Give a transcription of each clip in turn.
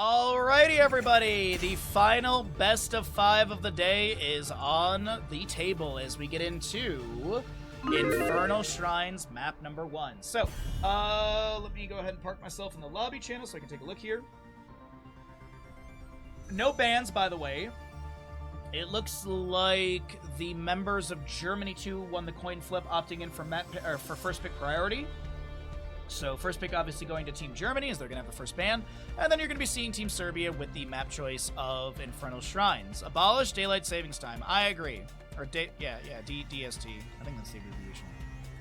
Alrighty, everybody. The final best of 5 of the day is on the table as we get into Infernal Shrines map number 1. So, let me go ahead and park myself in the lobby channel so I can take a look here. No bans, by the way. It looks like the members of Germany 2 won the coin flip, opting in for for first pick priority. So first pick obviously going to Team Germany, as they're going to have the first ban. And then you're going to be seeing Team Serbia with the map choice of Infernal Shrines. Abolish Daylight Savings Time. I agree. Or, DST. I think that's the abbreviation.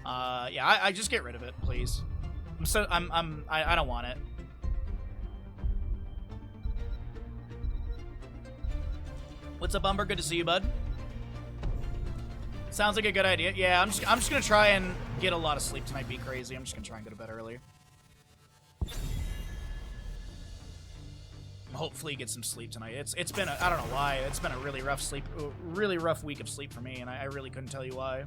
Yeah, I just get rid of it, please. I don't want it. What's up, Umber? Good to see you, bud. Sounds like a good idea. Yeah, I'm just gonna try and get a lot of sleep tonight. Be crazy. I'm just gonna try and go to bed early. Hopefully get some sleep tonight. It's been I don't know why. It's been a really rough week of sleep for me, and I really couldn't tell you why.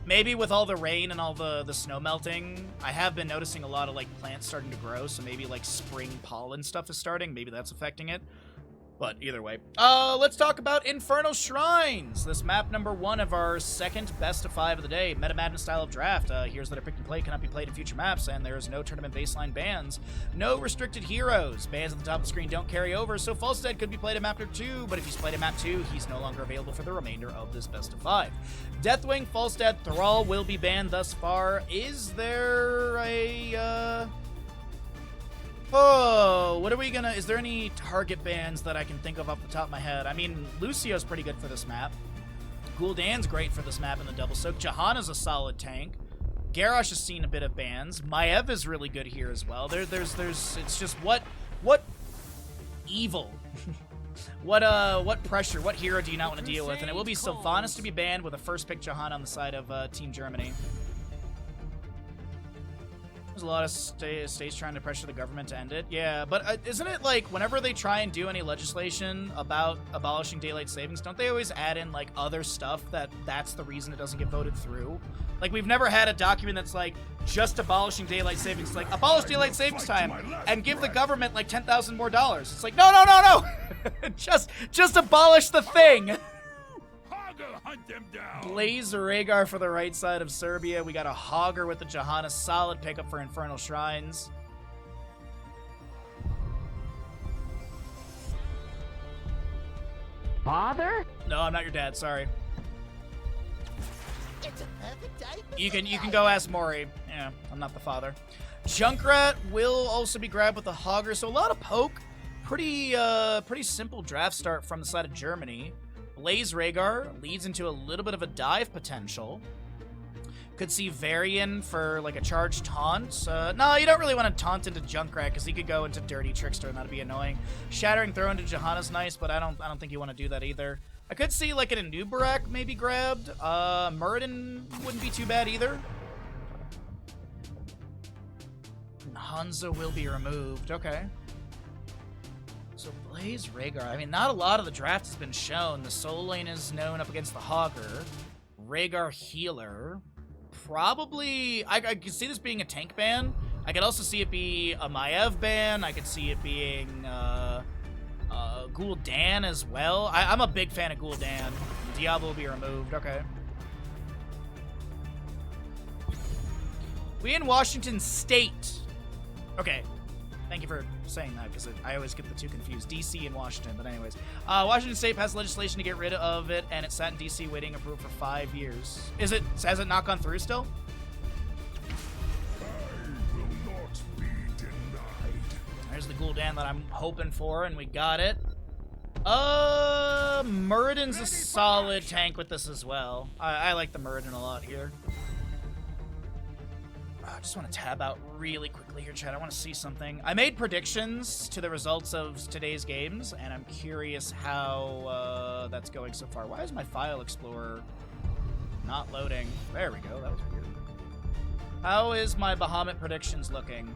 Maybe with all the rain and all the snow melting, I have been noticing a lot of like plants starting to grow. So maybe like spring pollen stuff is starting. Maybe that's affecting it. But either way, let's talk about Infernal Shrines. This map number 1 of our second best of 5 of the day. Meta Madness style of draft. Heroes that are picked and played cannot be played in future maps, and there's no tournament baseline bans. No restricted heroes. Bans at the top of the screen don't carry over, so Falstead could be played in map number 2, but if he's played in map 2, he's no longer available for the remainder of this best of 5. Deathwing, Falstead, Thrall will be banned thus far. Is there a, Oh, what are we gonna... Is there any target bans that I can think of off the top of my head? I mean, Lucio's pretty good for this map. Gul'dan's great for this map in the double soak. Jahanna's a solid tank. Garrosh has seen a bit of bans. Maev is really good here as well. There's it's just what evil. what pressure, what hero do you not want to deal with? And it will be Sylvanas to be banned with a first pick Jahanna on the side of Team Germany. There's a lot of states trying to pressure the government to end it. Yeah, but isn't it like whenever they try and do any legislation about abolishing daylight savings, don't they always add in like other stuff that's the reason it doesn't get voted through? Like we've never had a document that's like just abolishing daylight savings. It's like abolish daylight savings time and give the government like $10,000 more. It's like no. just abolish the thing. Hunt them down. Blaze Rhaegar for the right side of Serbia. We got a Hogger with the Jahanna. Solid pickup for Infernal Shrines. Father? No, I'm not your dad. Sorry. It's a perfect day. You can go ask Maury. Yeah, I'm not the father. Junkrat will also be grabbed with the Hogger. So a lot of poke. Pretty simple draft start from the side of Germany. Blaze Rhaegar leads into a little bit of a dive potential. Could see Varian for like a charged taunt. No, you don't really want to taunt into Junkrat because he could go into Dirty Trickster and that'd be annoying. Shattering Throw into Jahanna's nice, but I don't think you want to do that either. I could see like an Anubarak maybe grabbed. Muradin wouldn't be too bad either. And Hanzo will be removed. Okay. So Blaze Rhaegar, I mean, not a lot of the draft has been shown. The Soul Lane is known up against the Hogger. Rhaegar healer. Probably, I could see this being a tank ban. I could also see it be a Maev ban. I could see it being Gul'dan as well. I'm a big fan of Gul'dan. Diablo will be removed. Okay. We in Washington State. Okay. Thank you for saying that, because I always get the two confused. D.C. and Washington, but anyways. Washington State passed legislation to get rid of it, and it sat in D.C. waiting approved for 5 years. Has it not gone through still? I will not be denied. There's the Gul'dan that I'm hoping for, and we got it. Muradin's a solid tank with this as well. I like the Muradin a lot here. I just want to tab out really quickly here, chat. I want to see something. I made predictions to the results of today's games, and I'm curious how that's going so far. Why is my file explorer not loading? There we go. That was weird. How is my Bahamut predictions looking?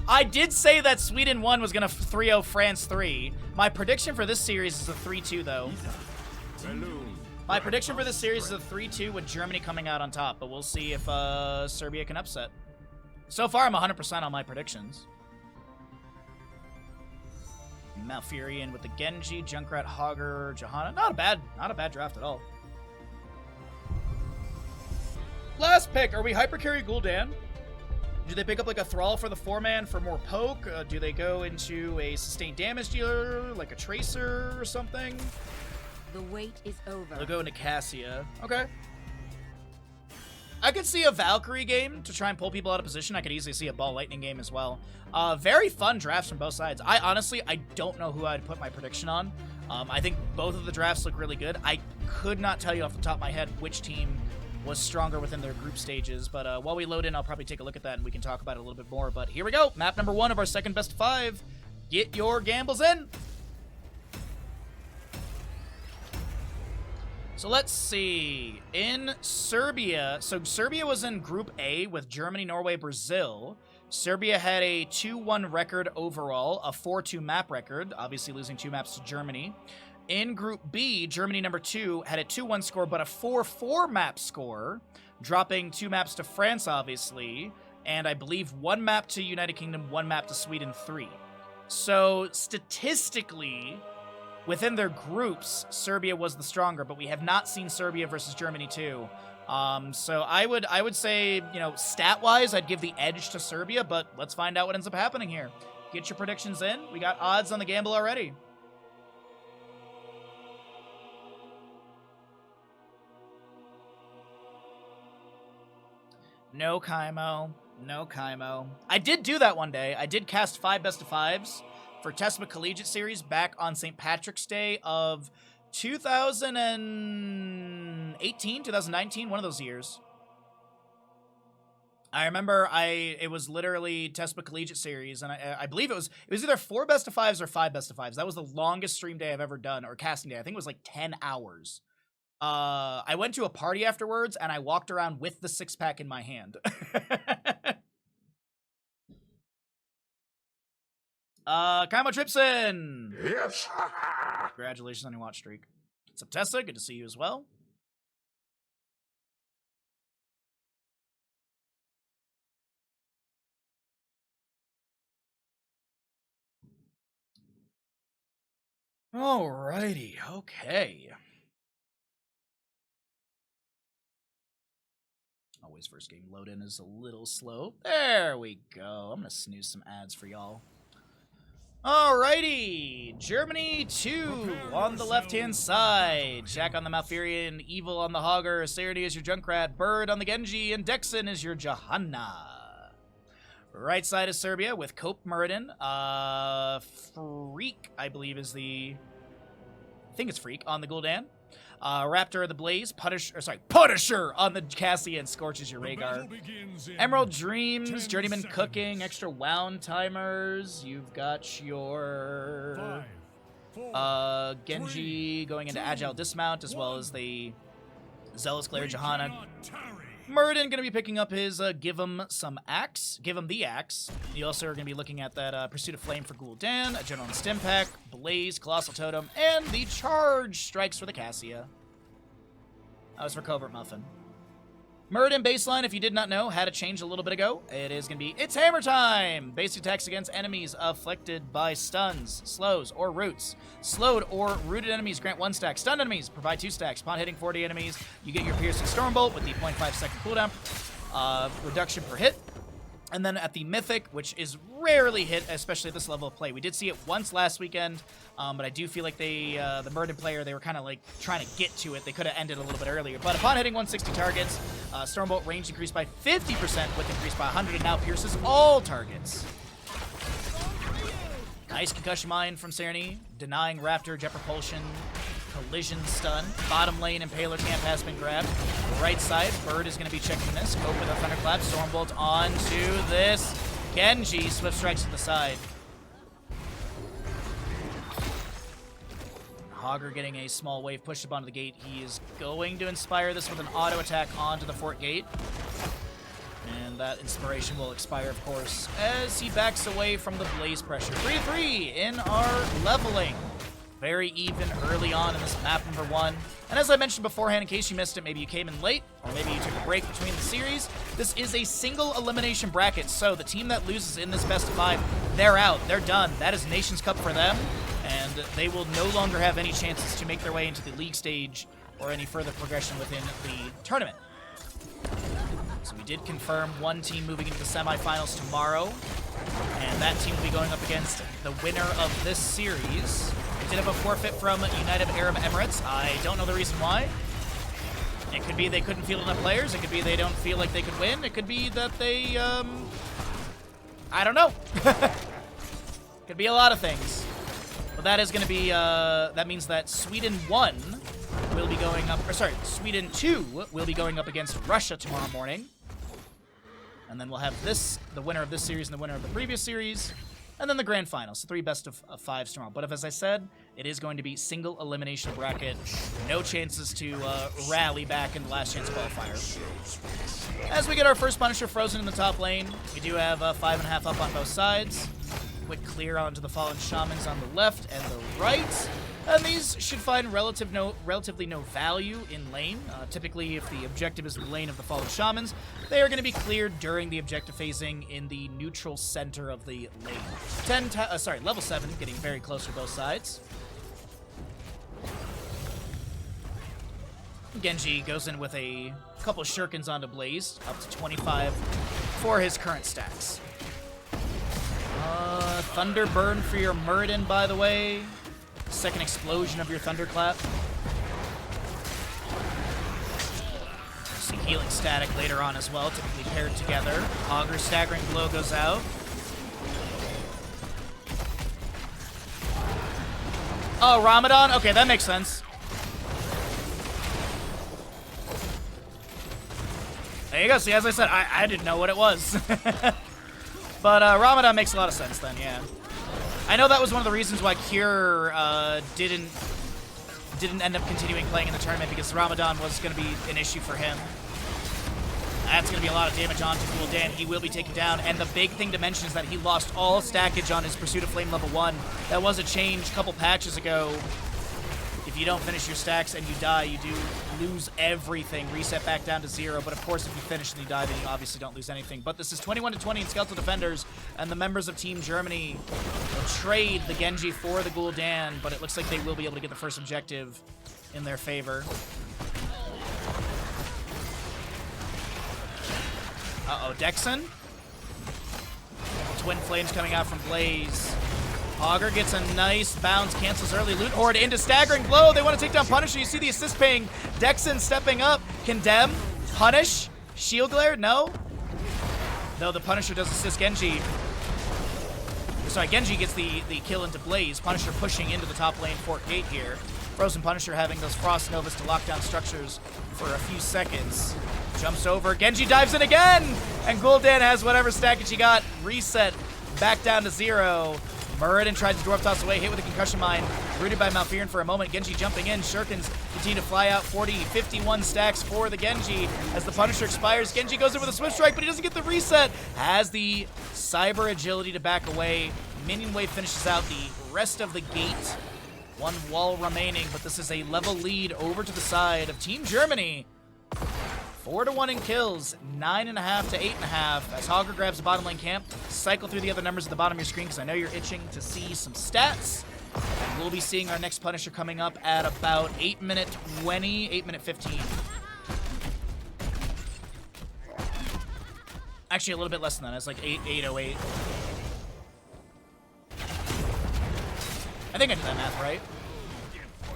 I did say that Sweden 1 was going to 3-0 France 3. My prediction for this series is a 3-2, though. My prediction for this series is a 3-2 with Germany coming out on top, but we'll see if Serbia can upset. So far, I'm 100% on my predictions. Malfurion with the Genji, Junkrat, Hogger, Johanna. Not a bad draft at all. Last pick. Are we hypercarry Gul'dan? Do they pick up like a Thrall for the 4-man for more poke? Do they go into a sustained damage dealer, like a Tracer or something? The wait is over. They'll go into Cassia. Okay. I could see a Valkyrie game to try and pull people out of position. I could easily see a Ball Lightning game as well. Very fun drafts from both sides. I don't know who I'd put my prediction on. I think both of the drafts look really good. I could not tell you off the top of my head which team was stronger within their group stages, but while we load in, I'll probably take a look at that and we can talk about it a little bit more. But here we go. Map number 1 of our second best of 5. Get your gambles in. So let's see. In Serbia, so Serbia was in Group A with Germany, Norway, Brazil. Serbia had a 2-1 record overall, a 4-2 map record, obviously losing 2 maps to Germany. In Group B, Germany number 2 had a 2-1 score, but a 4-4 map score, dropping 2 maps to France, obviously, and I believe 1 map to United Kingdom, 1 map to Sweden 3. So statistically, within their groups, Serbia was the stronger, but we have not seen Serbia versus Germany 2. So I would say, you know, stat-wise, I'd give the edge to Serbia, but let's find out what ends up happening here. Get your predictions in. We got odds on the gamble already. No Kaimo. No Kaimo. I did do that one day. I did cast 5 best of 5s for Tesma Collegiate Series back on St. Patrick's Day of 2018, 2019, one of those years. I remember it was literally Tespa Collegiate Series, and I believe it was either 4 best of 5s or 5 best of 5s. That was the longest stream day I've ever done, or casting day. I think it was like 10 hours. I went to a party afterwards, and I walked around with the 6-pack in my hand. Kaimo Tripson! Yes! Congratulations on your watch streak. Subtessa, good to see you as well. Alrighty, okay. Always first game load in is a little slow. There we go. I'm gonna snooze some ads for y'all. Alrighty, Germany 2 on the left-hand side. Jack on the Malfurion, Evil on the Hogger, Sarity is your Junkrat, Bird on the Genji, and Dexon is your Johanna. Right side is Serbia with Cope Muradin. Freak, I believe, is the... I think it's Freak on the Gul'dan. Raptor of the Blaze, Punisher on the Cassia, and Scorch is your Rhaegar. Emerald Dreams, Journeyman Cooking, extra wound timers. You've got your 5, 4, Genji going into Agile Dismount, as well as the Zealous Glare Johanna. cannot tarry. Muradin going to be picking up his Give Him the Axe. You also are going to be looking at that Pursuit of Flame for Gul'dan, a General Stim Pack, Blaze, Colossal Totem, and the Charge Strikes for the Cassia. That was for Covert Muffin. Muradin baseline, if you did not know, had a change a little bit ago. It is going to be, it's hammer time! Basic attacks against enemies afflicted by stuns, slows, or roots. Slowed or rooted enemies grant 1 stack. Stunned enemies provide 2 stacks. Upon hitting 40 enemies, you get your Piercing Stormbolt with the 0.5 second cooldown reduction per hit. And then at the Mythic, which is rarely hit, especially at this level of play. We did see it once last weekend, but I do feel like the Muradin player, they were kind of like trying to get to it. They could have ended a little bit earlier. But upon hitting 160 targets, Stormbolt range increased by 50%, with increased by 100, and now pierces all targets. Nice Concussion Mine from Cerny, denying Raptor Jet Propulsion, Collision Stun. Bottom lane Impaler Camp has been grabbed. Right side, Bird is going to be checking this. Cope with a Thunderclap. Stormbolt onto this Genji. Swift Strikes to the side. Hogger getting a small wave pushed up onto the gate. He is going to inspire this with an auto attack onto the fort gate. And that inspiration will expire, of course, as he backs away from the blaze pressure. 3-3 in our leveling. Very even early on in this map number 1. And as I mentioned beforehand, in case you missed it, maybe you came in late, or maybe you took a break between the series, this is a single elimination bracket, so the team that loses in this best of 5, they're out, they're done. That is Nations Cup for them. and they will no longer have any chances to make their way into the league stage or any further progression within the tournament. So we did confirm one team moving into the semifinals tomorrow, and that team will be going up against the winner of this series. We did have a forfeit from United Arab Emirates. I don't know the reason why. It could be they couldn't field enough players. It could be they don't feel like they could win. It could be that they, I don't know. Could be a lot of things. But that is going to be, that means that Sweden 1 will be going up, or sorry, Sweden 2 will be going up against Russia tomorrow morning. And then we'll have this, the winner of this series and the winner of the previous series, and then the grand final. So 3 best of 5s tomorrow. But as I said, it is going to be single elimination bracket. No chances to rally back in the last chance qualifier. As we get our first Punisher frozen in the top lane, we do have 5.5 up on both sides. Quick clear onto the Fallen Shamans on the left and the right. And these should find relatively no value in lane. Typically, if the objective is the lane of the Fallen Shamans, they are going to be cleared during the objective phasing in the neutral center of the lane. Level 7, getting very close to both sides. Genji goes in with a couple of shurikens onto Blaze, up to 25 for his current stacks. Thunder Burn for your Muradin, by the way. Second explosion of your Thunderclap. See healing static later on as well, typically paired together. Augur Staggering Blow goes out. Oh, Ramadan? Okay, that makes sense. There you go. See, as I said, I didn't know what it was. But Ramadan makes a lot of sense then, yeah. I know that was one of the reasons why Cure didn't end up continuing playing in the tournament, because Ramadan was going to be an issue for him. That's going to be a lot of damage on to Gul'dan. He will be taken down, and the big thing to mention is that he lost all stackage on his Pursuit of Flame level 1. That was a change a couple patches ago. If you don't finish your stacks and you die, you do lose everything, reset back down to 0. But of course, if you finish and you die, then you obviously don't lose anything. But this is 21-20 in Skeletal Defenders, and the members of Team Germany will trade the Genji for the Gul'dan, but it looks like they will be able to get the first objective in their favor. Uh-oh, Dexon. Twin Flames coming out from Blaze. Augur gets a nice bounce, cancels early loot horde into Staggering Blow. They want to take down Punisher. You see the assist ping. Dexon stepping up. Condemn. Punish. Shield Glare. No. No, the Punisher does assist Genji. Sorry, Genji gets the kill into Blaze. Punisher pushing into the top lane Fort Gate here. Frozen Punisher having those Frost Novas to lock down structures for a few seconds. Jumps over. Genji dives in again. And Gul'dan has whatever stackage he got. Reset. Back down to 0. Muradin tries to dwarf toss away, hit with a concussion mine, rooted by Malfearin for a moment. Genji jumping in, Shurikens continue to fly out. 40, 51 stacks for the Genji. As the Punisher expires, Genji goes in with a Swift Strike, but he doesn't get the reset. Has the Cyber agility to back away. Minion Wave finishes out the rest of the gate. One wall remaining, but this is a level lead over to the side of Team Germany. 4-1 in kills, 9.5 to 8.5. As Augur grabs the bottom lane camp, cycle through the other numbers at the bottom of your screen because I know you're itching to see some stats. And we'll be seeing our next Punisher coming up at about 8-minute 20, 8-minute 15. Actually, a little bit less than that. It's like 8:08. I think I did that math right.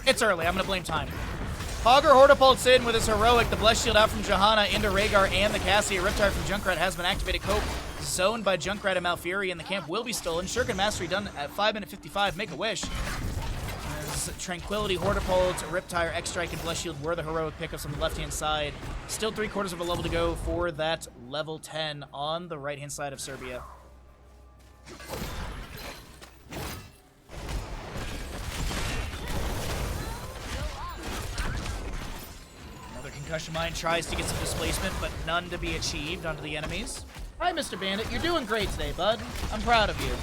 It's early. I'm going to blame time. Augur Hortipults in with his heroic. The Blessed Shield out from Johanna into Rhaegar and the Cassia. Riptide from Junkrat has been activated. Cope zoned by Junkrat and Malfuri, and the camp will be stolen. Shuriken Mastery done at 5-minute 55. Make a wish. As Tranquility, Hortipult, Riptire, X-Strike, and Blessed Shield were the heroic pickups on the left-hand side. Still 3/4 of a level to go for that level 10 on the right-hand side of Serbia. Concussion Mine tries to get some displacement, but none to be achieved onto the enemies. Hi, Mr. Bandit. You're doing great today, bud. I'm proud of you.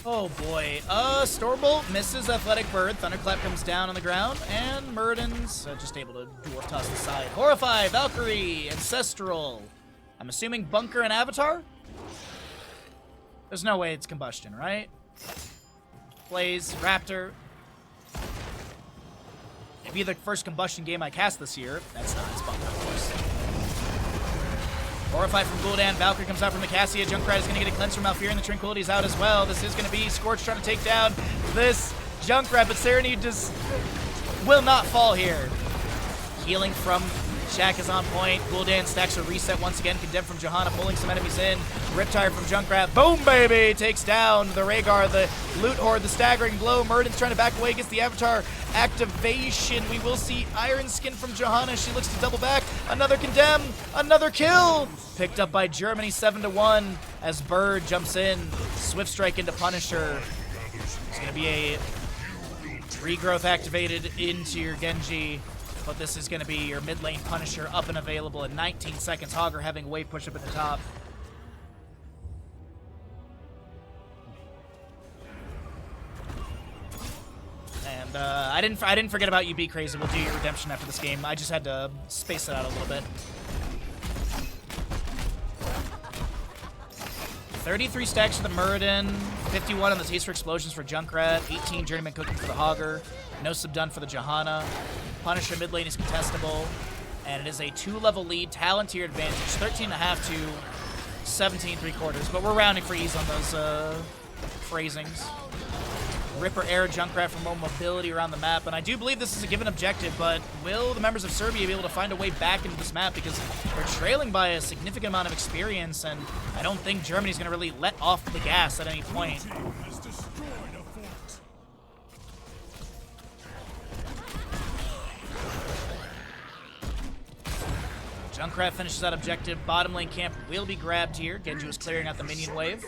Oh boy. Stormbolt misses Athletic Bird. Thunderclap comes down on the ground, and Muradin's just able to dwarf toss the side. Horrify, Valkyrie, Ancestral. I'm assuming Bunker and Avatar? There's no way it's Combustion, right? Blaze, Raptor. It'd be the first Combustion game I cast this year. That's not, it's Bunker, of course. Horrify from Gul'dan. Valkyrie comes out from the Cassia. Junkrat is going to get a cleanse from Malfurion. The Tranquility's out as well. This is going to be Scorch trying to take down this Junkrat, but Serenity just will not fall here. Healing from Shaq is on point. Gul'dan stacks a reset once again. Condemned from Johanna, pulling some enemies in. Riptire from Junkrat. Boom, baby! Takes down the Rhaegar, the Loot Horde, the Staggering Blow. Muradin's trying to back away, gets the Avatar activation. We will see Iron Skin from Johanna. She looks to double back. Another Condemn. Another kill! Picked up by Germany, 7-1, as Bird jumps in. Swift Strike into Punisher. It's going to be a regrowth activated into your Genji. But this is going to be your mid lane Punisher up and available in 19 seconds. Hogger having a wave push up at the top. And I didn't forget about you, Be Crazy. We'll do your redemption after this game. I just had to space it out a little bit. 33 stacks for the Muradin, 51 on the Taste for Explosions for Junkrat, 18 Journeyman Cooking for the Hogger, no subdone for the Johanna. Punisher mid lane is contestable, and it is a 2-level lead, talent tier advantage, 13.5 to 17.75, but we're rounding for ease on those phrasings. Ripper Air Junkrat for more mobility around the map, and I do believe this is a given objective, but will the members of Serbia be able to find a way back into this map, because they're trailing by a significant amount of experience, and I don't think Germany's going to really let off the gas at any point. Junkrat finishes that objective. Bottom lane camp will be grabbed here. Genji was clearing out the minion wave.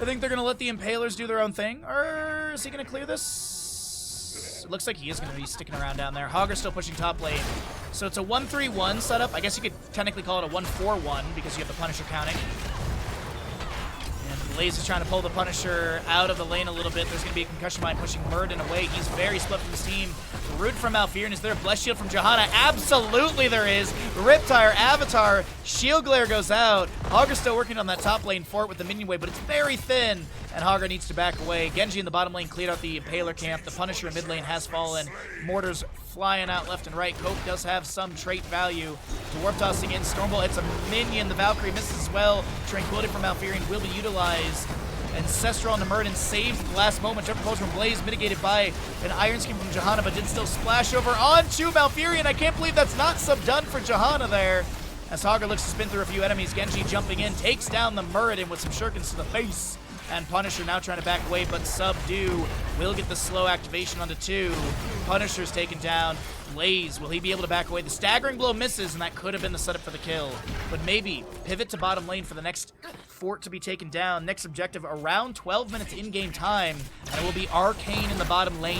I think they're going to let the Impalers do their own thing. Or is he going to clear this? It looks like he is going to be sticking around down there. Hogger's still pushing top lane. So it's a 1-3-1 setup. I guess you could technically call it a 1-4-1 because you have the Punisher counting. And Blaze is trying to pull the Punisher out of the lane a little bit. There's going to be a concussion mine pushing Muradin away. He's very split from his team. Root from Malfurion. Is there a Bless Shield from Johanna? Absolutely there is. Riptire, Avatar, Shield Glare goes out. Hogger's still working on that top lane fort with the minion wave, but it's very thin, and Hogger needs to back away. Genji in the bottom lane cleared out the Impaler camp. The Punisher in mid lane has fallen. Mortars flying out left and right. Cope does have some trait value. Dwarf tossing in. Stormbolt hits a minion. The Valkyrie misses as well. Tranquility from Malfurion will be utilized. Ancestral on the Muradin saves at the last moment. Jump pulls from Blaze, mitigated by an Iron Skin from Johanna, but did still splash over onto Malfurion. I can't believe that's not subdone for Johanna there. As Hogger looks to spin through a few enemies, Genji jumping in, takes down the Muradin with some shurikens to the face. And Punisher now trying to back away, but Subdue will get the slow activation onto 2. Punisher's taken down. Blaze, will he be able to back away? The Staggering Blow misses, and that could have been the setup for the kill. But maybe pivot to bottom lane for the next fort to be taken down. Next objective around 12 minutes in-game time, and it will be Arcane in the bottom lane.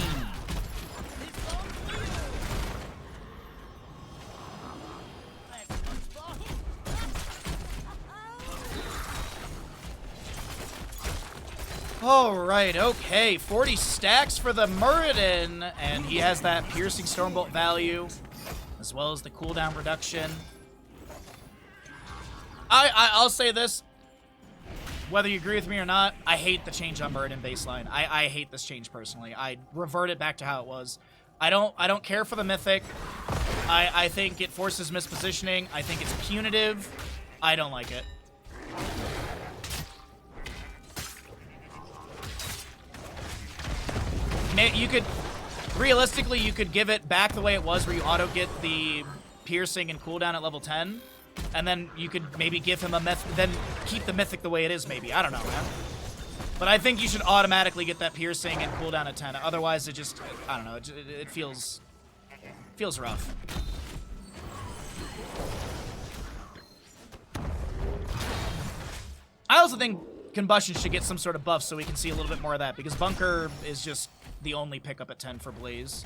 Alright, okay. 40 stacks for the Muradin, and he has that piercing Stormbolt value, as well as the cooldown reduction. I'll say this, whether you agree with me or not, I hate the change on Muradin baseline. I hate this change personally. I revert it back to how it was. I don't care for the Mythic. I think it forces mispositioning. I think it's punitive. I don't like it. You could, realistically, you could give it back the way it was, where you auto get the piercing and cooldown at level 10, and then you could maybe give him a mythic, then keep the mythic the way it is, maybe. I don't know, man. But I think you should automatically get that piercing and cooldown at 10. Otherwise, it just, I don't know, it feels rough. I also think Combustion should get some sort of buff so we can see a little bit more of that, because Bunker is just the only pickup at 10 for Blaze.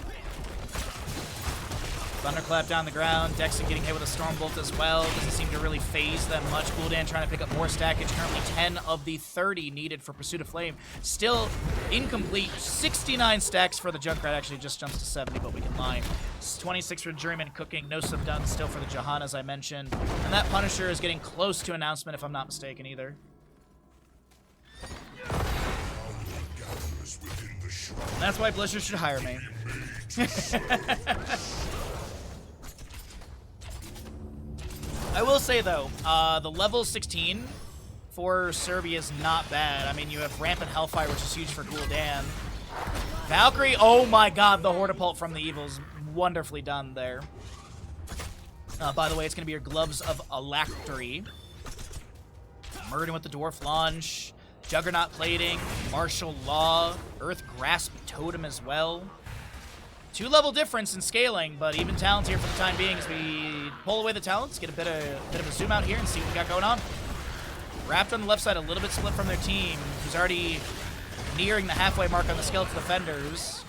Thunderclap down the ground. Dexon getting hit with a Stormbolt as well. Doesn't seem to really phase them much. Gul'dan trying to pick up more stackage. Currently 10 of the 30 needed for Pursuit of Flame. Still incomplete. 69 stacks for the Junkrat. Actually just jumps to 70, but we can lie. It's 26 for Juryman cooking. No sub done still for the Jahan, as I mentioned. And that Punisher is getting close to announcement, if I'm not mistaken, either. And that's why Blizzard should hire me. I will say, though, the level 16 for Serbia is not bad. I mean, you have Rampant Hellfire, which is huge for Gul'dan. Valkyrie, oh my god, the Hortipult from the Evils. Wonderfully done there. By the way, it's going to be your Gloves of Alactory. Murden with the Dwarf Launch. Juggernaut Plating. Martial Law. Earth Grasp Totem as well. 2-level difference in scaling, but even talents here for the time being as we pull away the talents, get a bit of a zoom out here and see what we got going on. Wrapped on the left side, a little bit split from their team, who's already nearing the halfway mark on the Skeleton Defenders.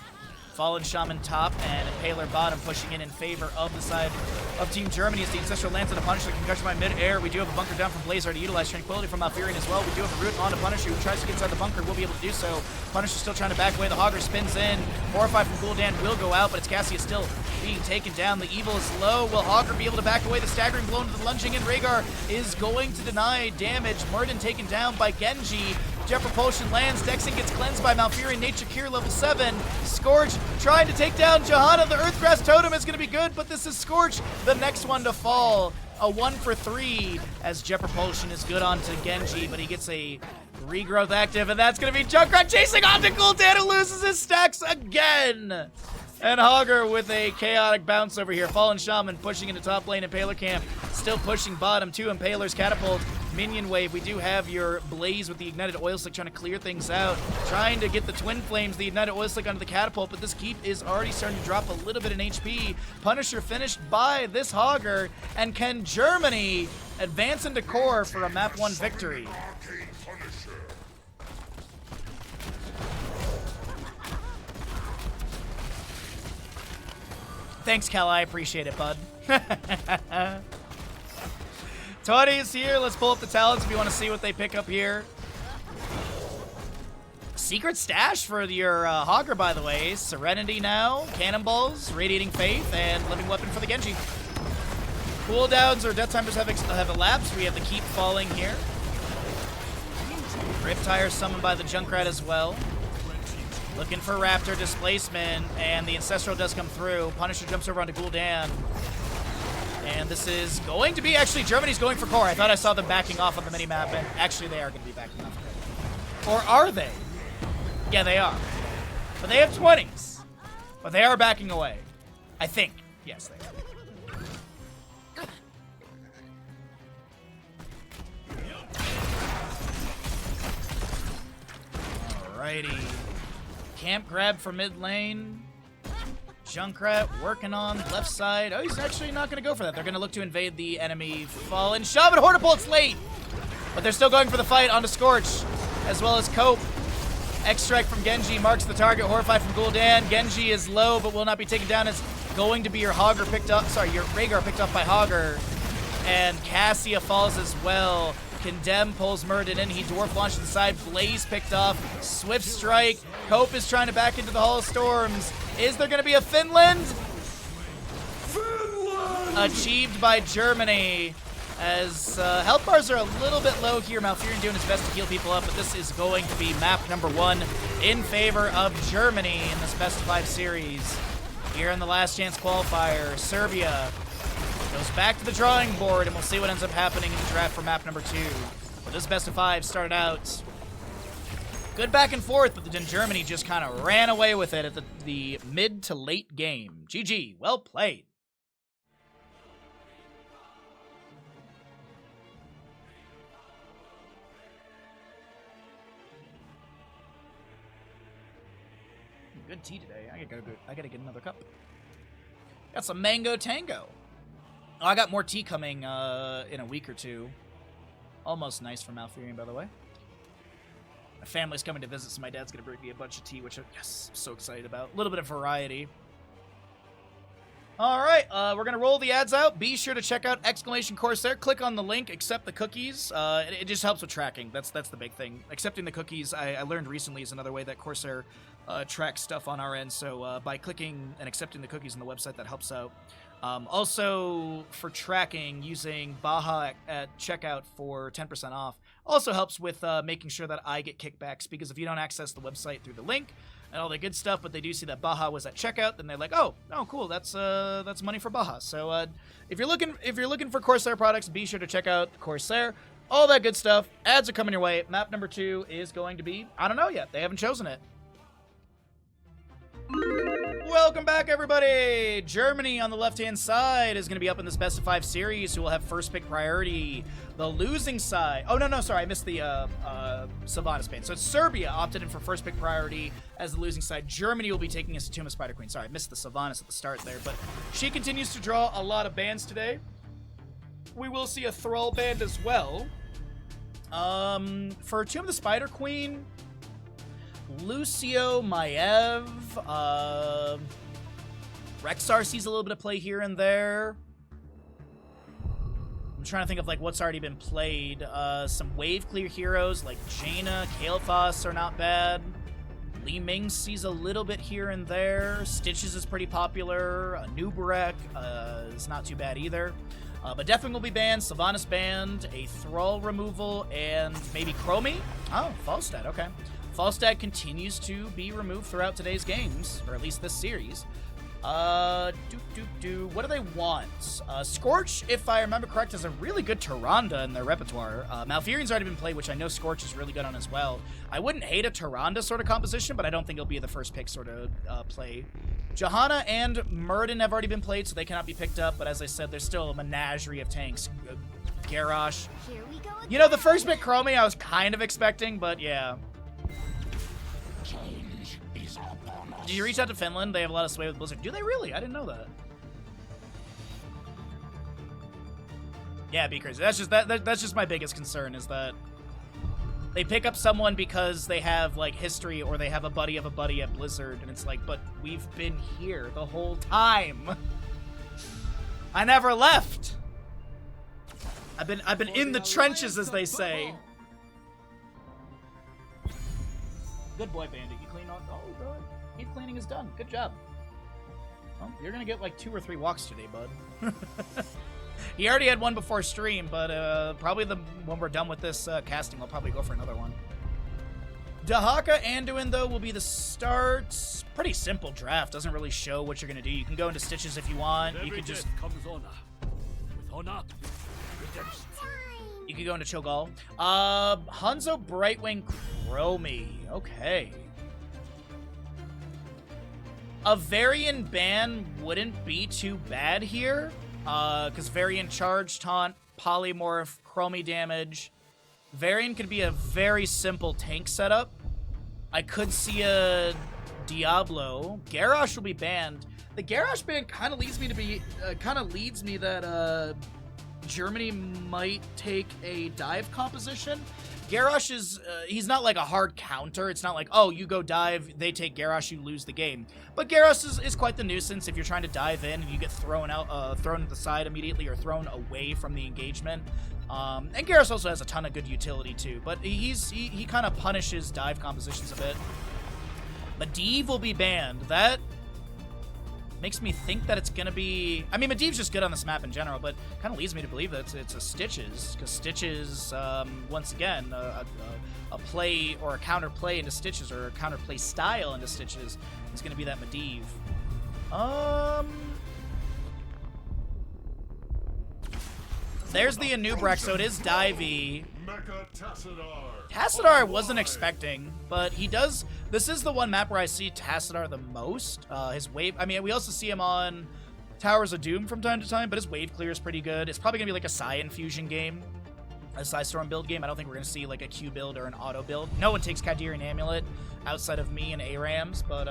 Fallen Shaman top and Impaler bottom, pushing in favor of the side of Team Germany as the Ancestral lands on a Punisher. Concussion by mid-air. We do have a bunker down from Blazar to utilize Tranquility from Malfurion as well. We do have a root on a Punisher who tries to get inside the bunker. We'll be able to do so. Punisher still trying to back away. The Hogger spins in. Horrified from Gul'dan will go out, but it's Cassia still being taken down. The Evil is low. Will Hogger be able to back away? The staggering blow into the lunging in. Rhaegar is going to deny damage. Murden taken down by Genji. Jet Propulsion lands. Dexon gets cleansed by Malfurion. Nature Cure level 7. Scourge trying to take down Johanna. The Earthgrass Totem is going to be good, but this is Scorch, the next one to fall. A 1 for 3 as Jet Propulsion is good onto Genji, but he gets a regrowth active, and that's going to be Junkrat chasing onto Gul'dan, who loses his stacks again. And Hogger with a chaotic bounce over here. Fallen Shaman pushing into top lane. Impaler camp still pushing bottom. 2 Impalers catapult. Minion wave. We do have your Blaze with the ignited oil slick trying to clear things out. Trying to get the twin flames, the ignited oil slick onto the catapult, but this keep is already starting to drop a little bit in HP. Punisher finished by this Hogger. And can Germany advance into core for a map 1 victory? Thanks, Kel. I appreciate it, bud. 20 is here. Let's pull up the talents if you want to see what they pick up here. Secret stash for your Hogger, by the way. Serenity now, Cannonballs, Radiating Faith, and Living Weapon for the Genji. Cooldowns or death timers have elapsed. We have the keep falling here. Riptire summoned by the Junkrat as well. Looking for Raptor displacement, and the Ancestral does come through. Punisher jumps over onto Gul'dan. And this is going to be, actually, Germany's going for core. I thought I saw them backing off on the minimap, and actually they are going to be backing off. Or are they? Yeah, they are. But they have 20s. But they are backing away. I think. Yes, they are. Alrighty. Camp grab for mid lane. Junkrat working on left side. Oh, he's actually not going to go for that. They're going to look to invade the enemy. Fallen shove and Hortipult's late. But they're still going for the fight onto Scorch, as well as Cope. X-Strike from Genji marks the target. Horrified from Gul'dan. Genji is low, but will not be taken down. It's going to be your Hogger picked up. Sorry, your Rhaegar picked up by Hogger. And Cassia falls as well. Condemn pulls Murden in. He dwarf launched to the side. Blaze picked off. Swift Strike. Cope is trying to back into the Hall of Storms. Is there going to be a Finland? Achieved by Germany. As health bars are a little bit low here. Malfurion doing his best to heal people up, but this is going to be map number 1 in favor of Germany in this best of 5 series. Here in the last chance qualifier, Serbia goes back to the drawing board, and we'll see what ends up happening in the draft for map number 2. But this best of 5 started out good back and forth, but then Germany just kind of ran away with it at the mid to late game. GG, well played. Good tea today. I gotta get another cup. Got some mango tango. Oh, I got more tea coming in a week or 2. Almost nice for Malfurion, by the way. My family's coming to visit, so my dad's gonna bring me a bunch of tea, which I'm so excited about. A little bit of variety. All right, we're gonna roll the ads out. Be sure to check out !Corsair. Click on the link, accept the cookies. It just helps with tracking. That's the big thing. Accepting the cookies, I learned recently, is another way that Corsair tracks stuff on our end. So by clicking and accepting the cookies on the website, that helps out. Also, for tracking, using Baha at checkout for 10% off also helps with making sure that I get kickbacks, because if you don't access the website through the link and all the good stuff, but they do see that Baha was at checkout, then they're like, oh, cool, that's money for Baha. So if you're looking for Corsair products, be sure to check out Corsair. All that good stuff. Ads are coming your way. Map number 2 is going to be, I don't know yet. They haven't chosen it. Welcome back, everybody! Germany on the left-hand side is going to be up in this best of 5 series, who will have first pick priority. The losing side... Oh, no, sorry, I missed the Savannah Spain. So it's Serbia opted in for first pick priority as the losing side. Germany will be taking us to Tomb of Spider Queen. Sorry, I missed the Sylvanas at the start there, but she continues to draw a lot of bans today. We will see a Thrall band as well. For Tomb of the Spider Queen... Lucio, Maev, Rexar sees a little bit of play here and there. I'm trying to think of like what's already been played. Some wave clear heroes like Jaina, Kael'thas are not bad. Li Ming sees a little bit here and there. Stitches is pretty popular. Nubarek is not too bad either. But Deathwing will be banned, Sylvanas banned, a Thrall removal, and maybe Chromie? Oh, Falstad, okay. Falstad continues to be removed throughout today's games, or at least this series. What do they want? Scorch, if I remember correct, has a really good Tyrande in their repertoire. Malfurion's already been played, which I know Scorch is really good on as well. I wouldn't hate a Tyrande sort of composition, but I don't think it'll be the first pick sort of play. Johanna and Murden have already been played, so they cannot be picked up, but as I said, there's still a menagerie of tanks. Garrosh. Here we go again. You know, the first pick Chromie I was kind of expecting, but yeah. Change is upon us. Did you reach out to Finland? They have a lot of sway with Blizzard. Do they really? I didn't know that. Yeah, be crazy. That's just my biggest concern, is that they pick up someone because they have like history, or they have a buddy of a buddy at Blizzard, and it's like, but we've been here the whole time. I never left. I've been in the trenches, as they say. Good boy, Bandit. You clean on. Oh, good. Heat cleaning is done. Good job. Well, you're gonna get like 2 or 3 walks today, bud. He already had one before stream, but probably when we're done with this casting, we'll probably go for another one. Dahaka Anduin, though, will be the start. Pretty simple draft. Doesn't really show what you're gonna do. You can go into Stitches if you want. You can just comes honor. With honor, redemption. You could go into Cho'Gall. Hanzo Brightwing Chromie. Okay. A Varian ban wouldn't be too bad here. Because Varian Charge, Taunt, Polymorph, Chromie damage. Varian could be a very simple tank setup. I could see a Diablo. Garrosh will be banned. The Garrosh ban kind of leads me that Germany might take a dive composition. Garrosh is, he's not like a hard counter. It's not like, oh, you go dive, they take Garrosh, you lose the game. But Garrosh is quite the nuisance if you're trying to dive in and you get thrown to the side immediately, or thrown away from the engagement. And Garrosh also has a ton of good utility too, but he kind of punishes dive compositions a bit. Medivh will be banned. That makes me think that it's gonna be... I mean, Medivh's just good on this map in general, but kind of leads me to believe that it's a Stitches, because Stitches, once again, a play or a counter play into Stitches, or a counter play style into Stitches, is gonna be that Medivh. There's the Anubrek, so it is Divey. Mecha Tassadar. Tassadar I wasn't expecting, but he does... This is the one map where I see Tassadar the most. His wave... I mean, we also see him on Towers of Doom from time to time, but his wave clear is pretty good. It's probably going to be like a Psy Infusion game, a Psy Storm build game. I don't think we're going to see like a Q build or an auto build. No one takes Kadirian Amulet outside of me and ARAMs, but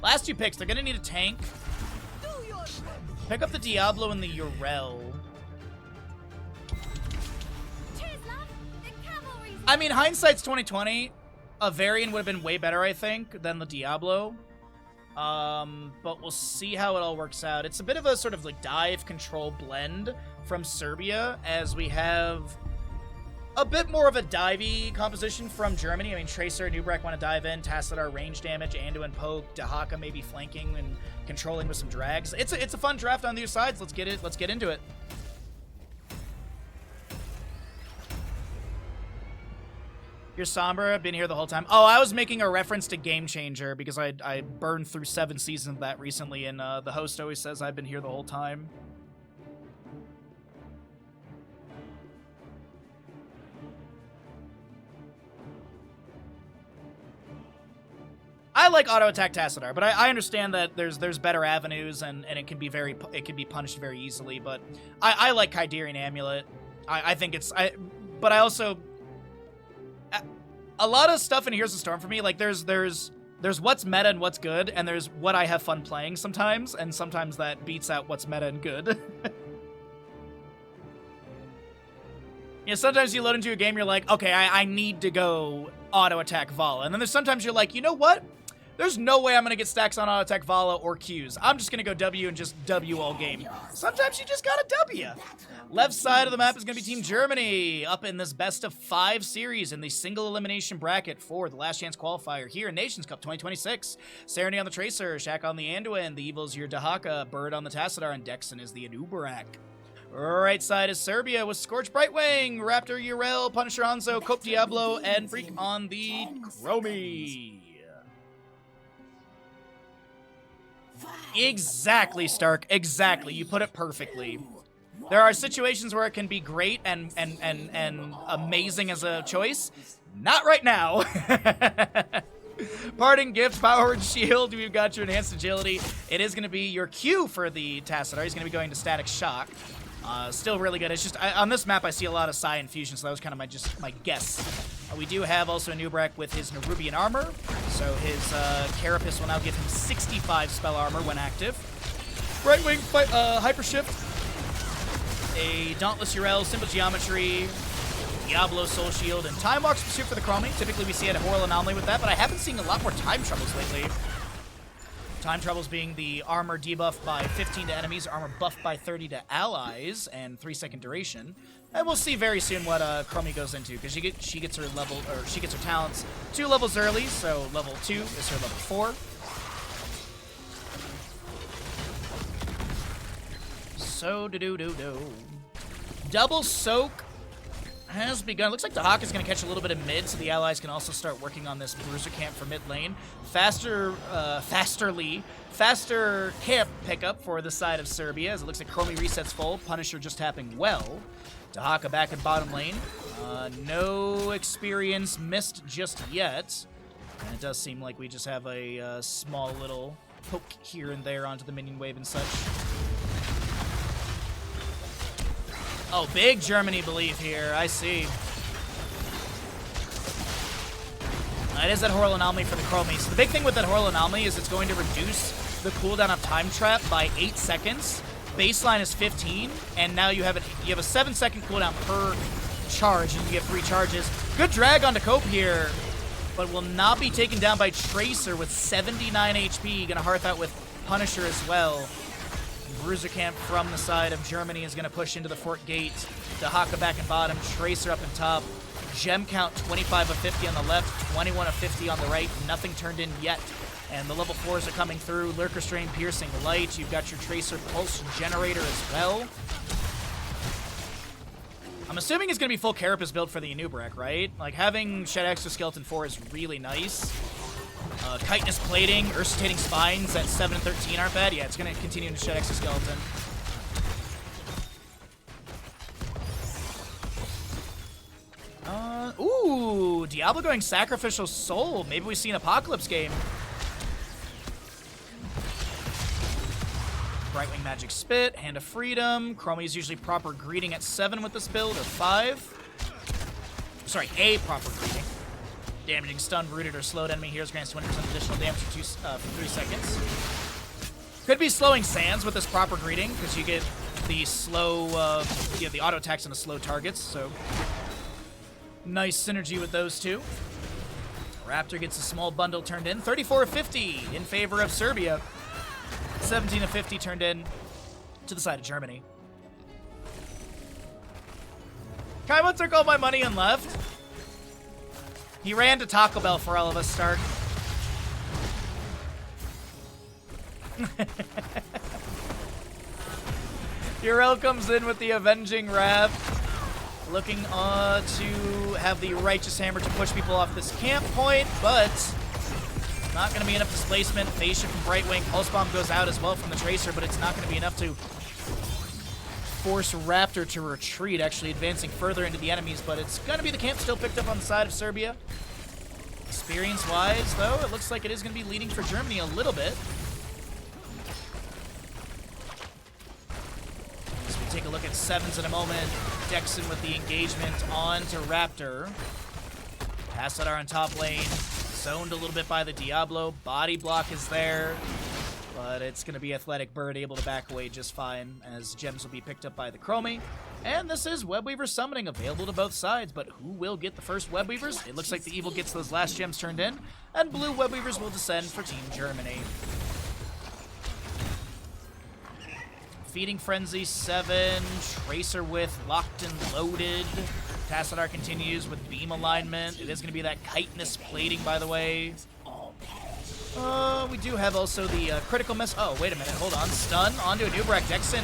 last 2 picks, they're going to need a tank. Pick up the Diablo and the Urel. I mean, hindsight's 2020. A Varian would have been way better, I think, than the Diablo. But we'll see how it all works out. It's a bit of a sort of like dive control blend from Serbia, as we have a bit more of a divey composition from Germany. I mean, Tracer and Nubrak want to dive in, Tassadar range damage, Anduin poke, Dahaka maybe flanking and controlling with some drags. It's a fun draft on these sides. Let's get into it. You're Sombra, I've been here the whole time. Oh, I was making a reference to Game Changer because I burned through 7 seasons of that recently, and the host always says I've been here the whole time. I like auto attack Tassadar, but I understand that there's better avenues and it can be punished very easily. But I like Kydirian Amulet. I think it's but I also a lot of stuff in Here's the Storm for me. Like there's what's meta and what's good, and there's what I have fun playing sometimes, and sometimes that beats out what's meta and good. You know, sometimes you load into a game, you're like, okay, I need to go auto attack Vala, and then there's sometimes you're like, you know what? There's no way I'm going to get stacks on auto attack Vala or Qs. I'm just going to go W and just W all game. Sometimes you just got to W. Left side of the map is going to be Team Germany, up in this best of 5 series in the single elimination bracket for the Last Chance Qualifier here in Nations Cup 2026. Serenity on the Tracer, Shaq on the Anduin, the Evil's your Dahaka, Bird on the Tassadar, and Dexon is the Anubarak. Right side is Serbia with Scorch Brightwing, Raptor Urel, Punisher Hanzo, Cope Diablo, and Freak on the Chromie. Exactly, Stark. Exactly. You put it perfectly. There are situations where it can be great and amazing as a choice. Not right now. Parting Gift, Powered Shield. We've got your Enhanced Agility. It is going to be your Q for the Tassadar. He's going to be going to Static Shock. Still really good. It's just, on this map, I see a lot of Psi Infusion, so that was kind of my guess. We do have also a Nubrak with his Nerubian Armor, so his Carapace will now give him 65 spell armor when active. Brightwing, Hyper Shift, a Dauntless Urel, Simple Geometry, Diablo Soul Shield, and Time Walk's Pursuit for the Chromie. Typically we see a Horror Anomaly with that, but I haven't seen a lot more Time Troubles lately. Time Troubles being the armor debuff by 15 to enemies, armor buff by 30 to allies, and 3-second duration. And we'll see very soon what Chromie goes into, because she gets her level, or she gets her talents 2 levels early, so level 2 is her level 4. So do. Double Soak has begun. Looks like the Hawk is going to catch a little bit of mid, so the allies can also start working on this Bruiser Camp for mid lane. Faster camp pickup for the side of Serbia, as it looks like Chromie resets full. Punisher just tapping well. Dahaka back in bottom lane. No experience missed just yet. And it does seem like we just have a small little poke here and there onto the minion wave and such. Oh, big Germany belief here. I see. It is that Horror Anomaly for the Chromie. So the big thing with that Horror Anomaly is it's going to reduce the cooldown of Time Trap by 8 seconds. Baseline is 15, and now you have a 7-second cooldown per charge, and you get 3 charges. Good drag onto Cope here, but will not be taken down by Tracer with 79 HP. Gonna hearth out with Punisher as well. Bruiser Camp from the side of Germany is going to push into the fort gate. Dahaka back in bottom, Tracer up in top. Gem count 25 of 50 on the left, 21 of 50 on the right. Nothing turned in yet. And the level 4s are coming through. Lurker Strain, Piercing Light. You've got your Tracer Pulse Generator as well. I'm assuming it's going to be full Carapace build for the Anubrak, right? Like, having Shed Exoskeleton 4 is really nice. Chitinous Plating, Ursitating Spines at 7 and 13 aren't bad. Yeah, it's going to continue to Shed Exoskeleton. Ooh, Diablo going Sacrificial Soul. Maybe we see an Apocalypse game. Brightwing Magic Spit, Hand of Freedom. Chromie is usually proper greeting at 7 with this build, or 5. Sorry, a proper greeting. Damaging stunned, rooted, or slowed enemy heroes grants 20% additional damage for 3 seconds. Could be slowing Sands with this proper greeting, because you get the slow, you have the auto attacks on the slow targets, so nice synergy with those two. Raptor gets a small bundle turned in. 34-50 in favor of Serbia. 17-50 turned in to the side of Germany. Kaimo took all my money and left. He ran to Taco Bell for all of us, Stark. Urel comes in with the Avenging Wrath. Looking to have the Righteous Hammer to push people off this camp point, but not going to be enough displacement. Fascia from Brightwing. Pulse Bomb goes out as well from the Tracer, but it's not going to be enough to force Raptor to retreat, actually advancing further into the enemies, but it's going to be the camp still picked up on the side of Serbia. Experience-wise, though, it looks like it is going to be leading for Germany a little bit. So we take a look at sevens in a moment. Dexon with the engagement on to Raptor. Passadar on top lane. Zoned a little bit by the Diablo. Body block is there. But it's going to be Athletic Bird able to back away just fine, as gems will be picked up by the Chromie. And this is Webweaver Summoning available to both sides, but who will get the first Webweavers? It looks like the Evil gets those last gems turned in, and blue Webweavers will descend for Team Germany. Feeding Frenzy 7, Tracer with Locked and Loaded. Tassadar continues with Beam Alignment. It is going to be that chitinous plating, by the way. We do have also the critical miss. Oh, wait a minute. Hold on. Stun onto a Nubrak. Dexon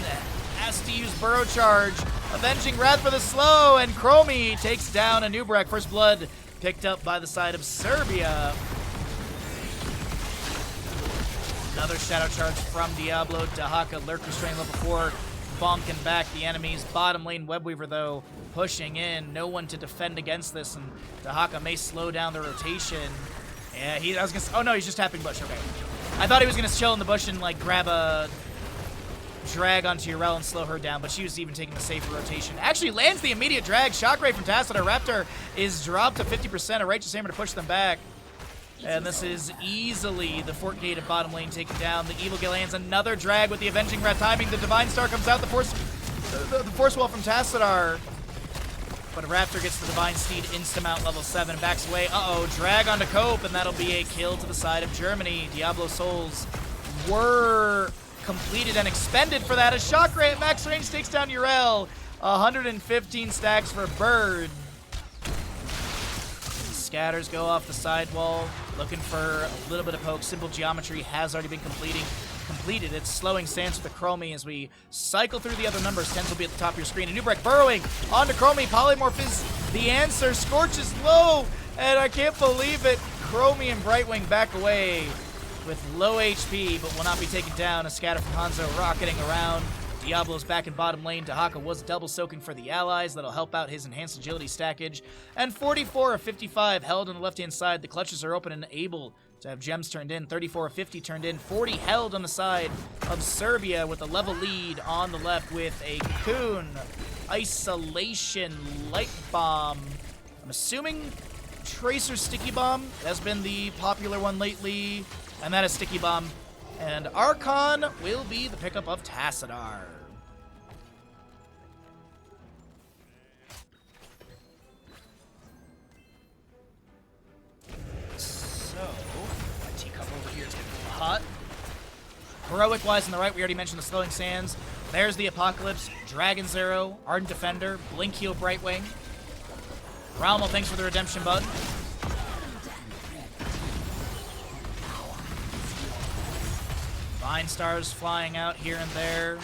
has to use Burrow Charge. Avenging Wrath for the slow, and Chromie takes down a Nubrak. First blood picked up by the side of Serbia. Another Shadow Charge from Diablo. Dahaka, Lurk Restraint level 4. Bonking back the enemies. Bottom lane Webweaver, though, pushing in. No one to defend against this, and Dahaka may slow down the rotation. Yeah, I was gonna. Oh no, he's just tapping bush. Okay, I thought he was gonna chill in the bush and like grab a drag onto Urel and slow her down, but she was even taking the safer rotation. Actually lands the immediate drag. Shockwave from Tassadar. Raptor is dropped to 50%. A Righteous Hammer to push them back, and this is easily the Fort Gate of bottom lane taken down. The Evil lands another drag with the Avenging Wrath timing. The Divine Star comes out. The Force Wall from Tassadar. But Raptor gets the Divine Steed insta-mount level 7, backs away. Uh-oh, drag onto Cope, and that'll be a kill to the side of Germany. Diablo Souls were completed and expended for that. A Shock Ray at max range takes down Urel. 115 stacks for Bird. Scatters go off the sidewall, looking for a little bit of poke. Simple Geometry has already been completed. It's slowing Sans with the Chromie as we cycle through the other numbers. Tens will be at the top of your screen. And Nubrak burrowing onto Chromie. Polymorph is the answer. Scorch is low, and I can't believe it. Chromie and Brightwing back away with low HP, but will not be taken down. A scatter from Hanzo rocketing around. Diablo's back in bottom lane. Dahaka was double soaking for the allies. That'll help out his enhanced agility stackage. And 44 of 55 held on the left-hand side. The clutches are open and able to have gems turned in. 34 of 50 turned in. 40 held on the side of Serbia with a level lead on the left with a Cocoon, Isolation, Light Bomb. I'm assuming Tracer Sticky Bomb has been the popular one lately, and that is Sticky Bomb. And Archon will be the pickup of Tassadar. So, my teacup over here is getting a little hot. Heroic-wise on the right, we already mentioned the Slowing Sands. There's the Apocalypse, Dragon's Arrow, Ardent Defender, Blink Heal Brightwing. Ralmo, thanks for the redemption bud. Vine Stars flying out here and there.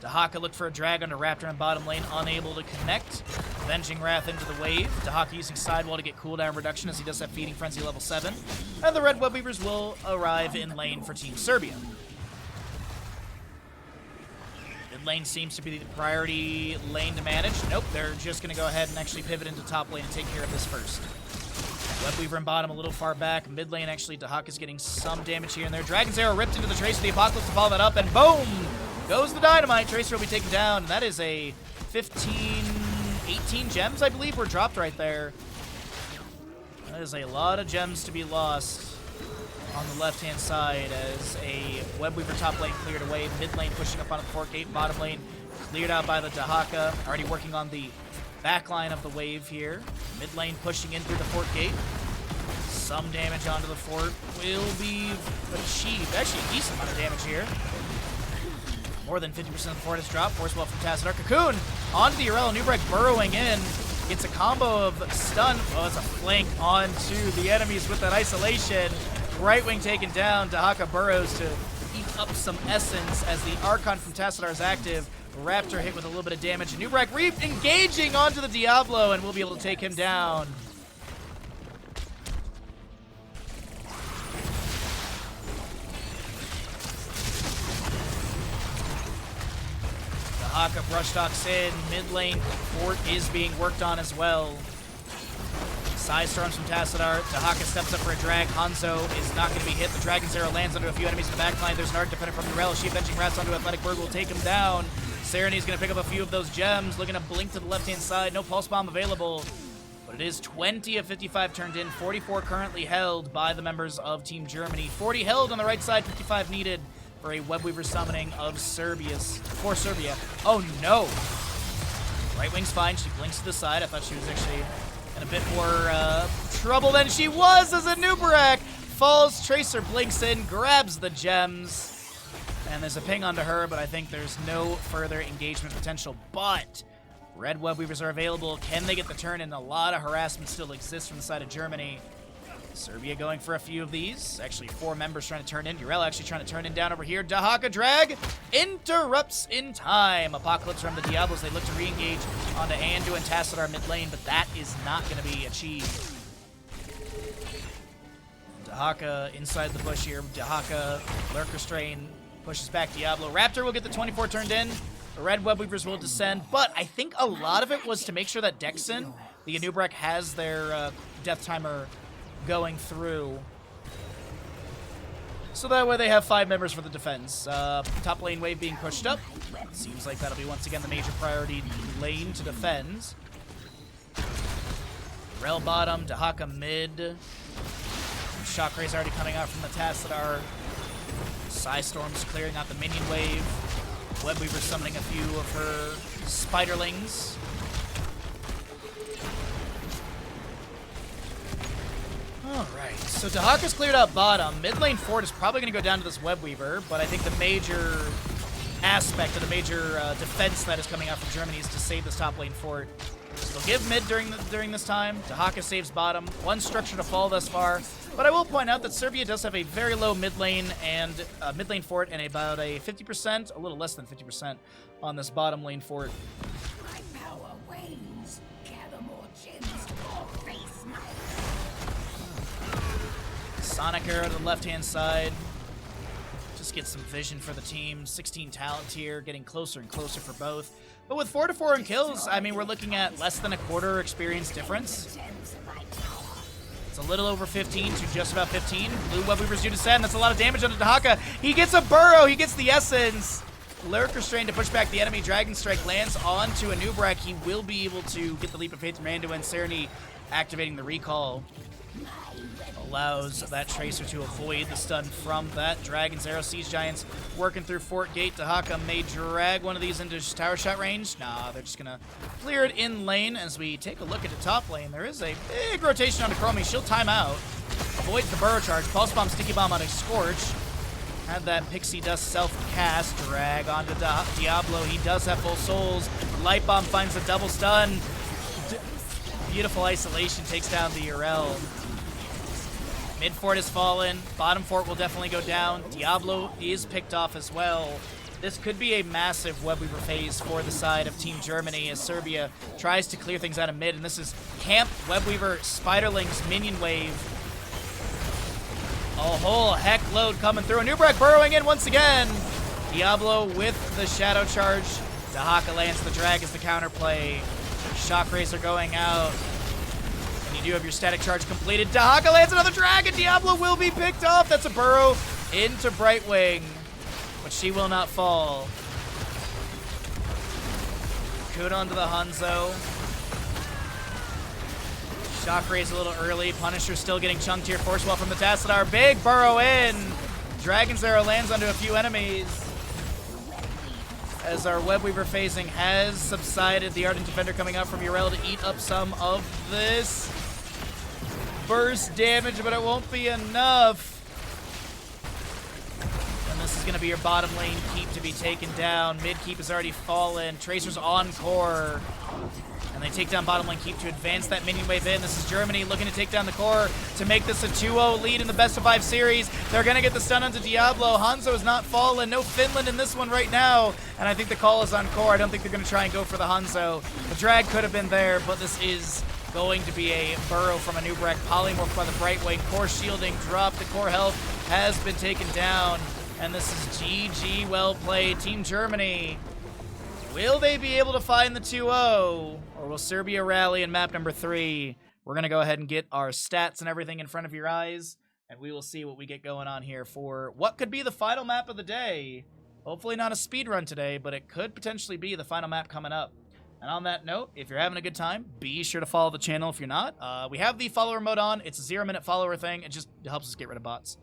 Dahaka looked for a drag onto Raptor in bottom lane, unable to connect. Avenging Wrath into the wave. Dahaka using Sidewall to get cooldown reduction as he does have Feeding Frenzy level 7. And the Red Webweavers will arrive in lane for Team Serbia. Mid lane seems to be the priority lane to manage. Nope, they're just going to go ahead and actually pivot into top lane and take care of this first. Webweaver in bottom a little far back. Mid lane, actually, Dahaka's getting some damage here and there. Dragon's Arrow ripped into the Tracer. The Apocalypse to follow that up, and boom! Goes the Dynamite. Tracer will be taken down, and that is a 18 gems, I believe, were dropped right there. That is a lot of gems to be lost on the left-hand side as a Webweaver top lane cleared away. Mid lane pushing up onto the Fort Gate. Bottom lane cleared out by the Dahaka. Already working on the back line of the wave here. Mid lane pushing in through the Fort Gate. Some damage onto the fort will be achieved. Actually, a decent amount of damage here. More than 50% of the fort has dropped. Force well from Tassadar. Cocoon onto the Urel. Newbreak burrowing in. Gets a combo of stun. Oh, it's a flank onto the enemies with that isolation. Right wing taken down. Dahaka burrows to eat up some essence as the Archon from Tassadar is active. Raptor hit with a little bit of damage. Newbreak re-engaging onto the Diablo, and we'll be able to take him down. Dahaka brush docks in. Mid lane fort is being worked on as well. Side storms from Tassadar. Dahaka steps up for a drag. Hanzo is not going to be hit. The Dragon's Arrow lands onto a few enemies in the backline. There's an arc defender from Urel. She benching rats onto Athletic Bird will take him down. Sereni's going to pick up a few of those gems. Looking to blink to the left-hand side. No pulse bomb available. But it is 20 of 55 turned in. 44 currently held by the members of Team Germany. 40 held on the right side. 55 needed for a Webweaver summoning of Serbia. Oh, no. Right wing's fine. She blinks to the side. I thought she was actually in a bit more trouble than she was as a Nubarak falls. Tracer blinks in, grabs the gems. And there's a ping onto her, but I think there's no further engagement potential. But red web weavers are available. Can they get the turn in? A lot of harassment still exists from the side of Germany. Serbia going for a few of these. Actually, 4 members trying to turn in. Urel actually trying to turn in down over here. Dahaka drag interrupts in time. Apocalypse from the Diablos. They look to re-engage onto Andu and Tassadar mid lane, but that is not going to be achieved. Dahaka inside the bush here. Dahaka, Lurker Strain, pushes back Diablo. Raptor will get the 24 turned in. The red web weavers will descend, but I think a lot of it was to make sure that Dexon, the Anubrek, has their death timer going through. So that way they have 5 members for the defense. Top lane wave being pushed up. Seems like that'll be once again the major priority lane to defend. Rel bottom, Dahaka mid. Shockray already coming out from the Tassadar. Psystorm's clearing out the minion wave. Webweaver summoning a few of her spiderlings. Alright, so Dahaka's cleared out bottom. Mid lane fort is probably going to go down to this Webweaver, but I think the major aspect of the major defense that is coming out from Germany is to save this top lane fort. So they'll give mid during this time. Dahaka saves bottom. One structure to fall thus far. But I will point out that Serbia does have a very low mid lane fort and about a 50%, a little less than 50% on this bottom lane fort. My power wanes. Gather more gems or face my Sonic Arrow to the left-hand side. Just get some vision for the team. 16 talent here, getting closer and closer for both. But with 4 to 4 in kills, I mean, we're looking at less than a quarter experience difference. It's a little over 15 to just about 15. Blue Webweavers do descend. That's a lot of damage onto Dahaka. He gets a burrow. He gets the essence. Lurker Strain to push back the enemy. Dragon Strike lands onto a Nubrak. He will be able to get the Leap of Faith from Andu, and Sereni activating the recall allows that Tracer to avoid the stun from that. Dragon's Arrow. Siege Giants working through Fort Gate. Dahaka may drag one of these into tower shot range. Nah, they're just going to clear it in lane. As we take a look at the top lane, there is a big rotation onto Chromie. She'll time out. Avoids the Burrow Charge. Pulse Bomb, Sticky Bomb on a Scorch. Had that Pixie Dust self-cast. Drag onto Diablo. He does have full souls. Light Bomb finds a double stun. Beautiful isolation takes down the Urel. Mid fort has fallen. Bottom fort will definitely go down. Diablo is picked off as well. This could be a massive Webweaver phase for the side of Team Germany as Serbia tries to clear things out of mid. And this is Camp Webweaver Spiderlings Minion Wave. A whole heck load coming through. Nubrak burrowing in once again. Diablo with the Shadow Charge. Dahaka lands the drag as the counterplay. Shock Racer going out. You do have your static charge completed. Dahaka lands another dragon. Diablo will be picked off. That's a burrow into Brightwing, but she will not fall. Could onto the Hanzo. Shock raise a little early. Punisher still getting chunked here. Force wall from the Tassadar. Big burrow in. Dragon's Arrow lands onto a few enemies. As our Webweaver phasing has subsided. The Ardent Defender coming out from Urel to eat up some of this. burst damage, but it won't be enough. And this is going to be your bottom lane keep to be taken down. Mid keep has already fallen. Tracer's on core. And they take down bottom lane keep to advance that minion wave in. This is Germany looking to take down the core to make this a 2-0 lead in the best of 5 series. They're going to get the stun onto Diablo. Hanzo is not fallen. No Finland in this one right now. And I think the call is on core. I don't think they're going to try and go for the Hanzo. The drag could have been there, but this is going to be a burrow from a Nubrek. Polymorph by the Brightwing. Core shielding dropped. The core health has been taken down. And this is GG. Well played. Team Germany. Will they be able to find the 2-0? Or will Serbia rally in map number 3? We're going to go ahead and get our stats and everything in front of your eyes. And we will see what we get going on here for what could be the final map of the day. Hopefully not a speed run today, but it could potentially be the final map coming up. And on that note, if you're having a good time, be sure to follow the channel if you're not. We have the follower mode on. It's a 0-minute follower thing. It just helps us get rid of bots.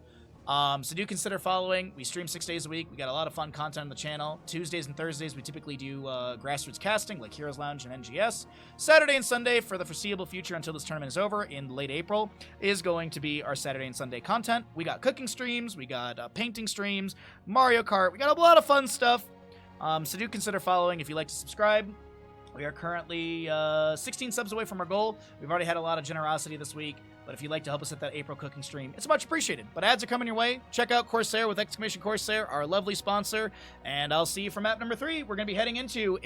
So do consider following. We stream 6 days a week. We got a lot of fun content on the channel. Tuesdays and Thursdays, we typically do grassroots casting like Heroes Lounge and NGS. Saturday and Sunday, for the foreseeable future until this tournament is over in late April, is going to be our Saturday and Sunday content. We got cooking streams. We got painting streams, Mario Kart. We got a lot of fun stuff. So do consider following if you'd like to subscribe. We are currently 16 subs away from our goal. We've already had a lot of generosity this week. But if you'd like to help us hit that April cooking stream, it's much appreciated. But ads are coming your way. Check out Corsair with exclamation Corsair, our lovely sponsor. And I'll see you for map number 3. We're going to be heading into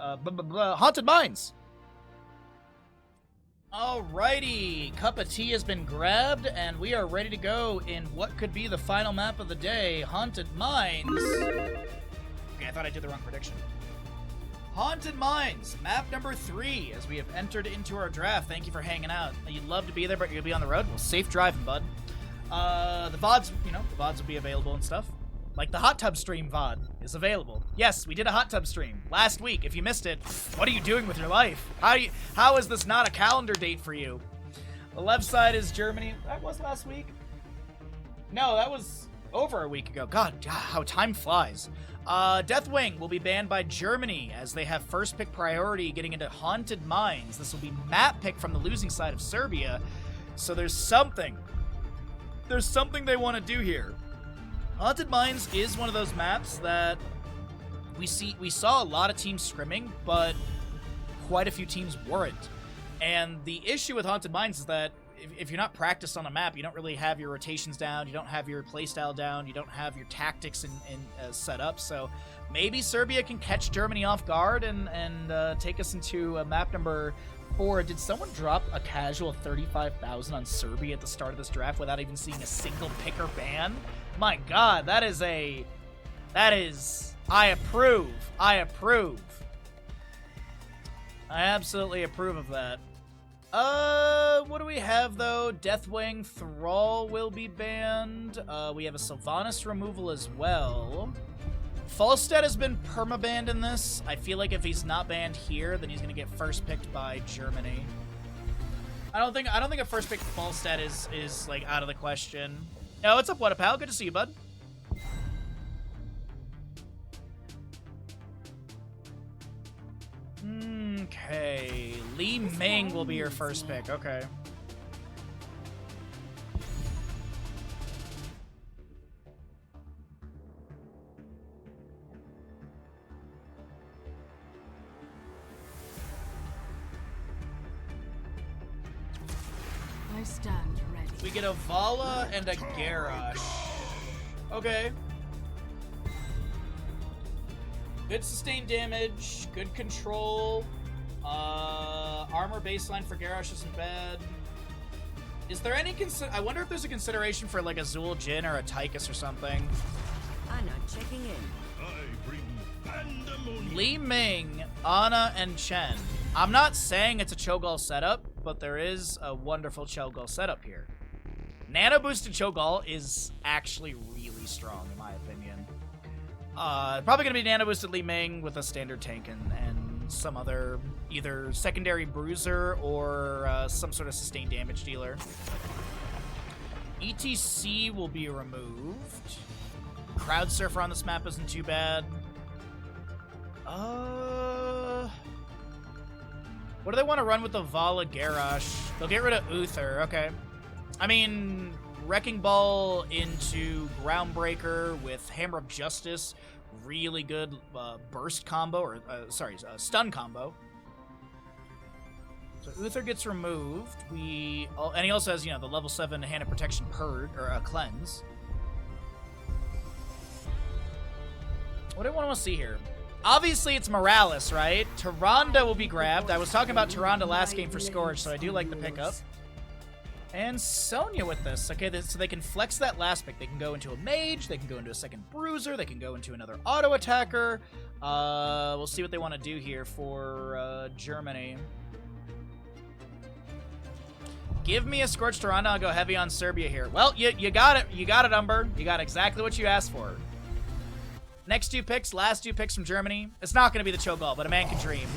Haunted Mines. Alrighty. Cup of tea has been grabbed, and we are ready to go in what could be the final map of the day, Haunted Mines. Okay, I thought I did the wrong prediction. Haunted Mines, map number 3, as we have entered into our draft. Thank you for hanging out. You'd love to be there, but you'll be on the road. Well, safe driving, bud. The VODs, the VODs will be available and stuff. Like the hot tub stream VOD is available. Yes, we did a hot tub stream last week. If you missed it, what are you doing with your life? How is this not a calendar date for you? The left side is Germany. That was last week? No, that was over a week ago. God, how time flies. Deathwing will be banned by Germany as they have first pick priority getting into Haunted Mines. This will be map pick from the losing side of Serbia. So there's something they want to do here. Haunted Mines is one of those maps that we saw a lot of teams scrimming, but quite a few teams weren't. And the issue with Haunted Mines is that if you're not practiced on a map, you don't really have your rotations down, you don't have your playstyle down, you don't have your tactics set up. So maybe Serbia can catch Germany off guard and take us into map number 4. Did someone drop a casual 35,000 on Serbia at the start of this draft without even seeing a single pick or ban? My God, that is I approve. I absolutely approve of that. What do we have, though? Deathwing Thrall will be banned. We have a Sylvanas removal as well. Falstad has been permabanned in this. I feel like if he's not banned here, then he's gonna get first picked by Germany. I don't think a first pick Falstad is like out of the question. No, what's up, what up, pal? Good to see you, bud. Okay, Li Ming will be your first pick. Okay. I stand ready. We get a Vala and a Garrosh. Okay. Good sustained damage, good control. Armor baseline for Garrosh isn't bad. Is there any I wonder if there's a consideration for like a Zul Jin or a Tychus or something. Anna checking in. I bring pandemonium. Li Ming, Ana, and Chen. I'm not saying it's a Cho'Gall setup, but there is a wonderful Cho'Gall setup here. Nano boosted Cho'Gall is actually really strong in my opinion. Probably gonna be nano boosted Li Ming with a standard tank and some other either secondary bruiser or some sort of sustained damage dealer. ETC will be removed. Crowd Surfer on this map isn't too bad. What do they want to run with the Vala Garrosh? They'll get rid of Uther. Okay. I mean, Wrecking Ball into Groundbreaker with Hammer of Justice. Really good burst combo, or stun combo. So Uther gets removed. And he also has, the level 7 Hand of Protection Cleanse. What do I want to see here? Obviously, it's Morales, right? Tyrande will be grabbed. I was talking about Tyrande last game for Scourge, so I do like the pickup. And Sonya with this. Okay, so they can flex that last pick. They can go into a mage, they can go into a second bruiser, they can go into another auto attacker. We'll see what they want to do here for Germany. Give me a Scorched Tyrande, I'll go heavy on Serbia here. Well, you got it. You got it, Umber. You got exactly what you asked for. Next 2 picks, last 2 picks from Germany. It's not going to be the Cho'Gall, but a man can dream.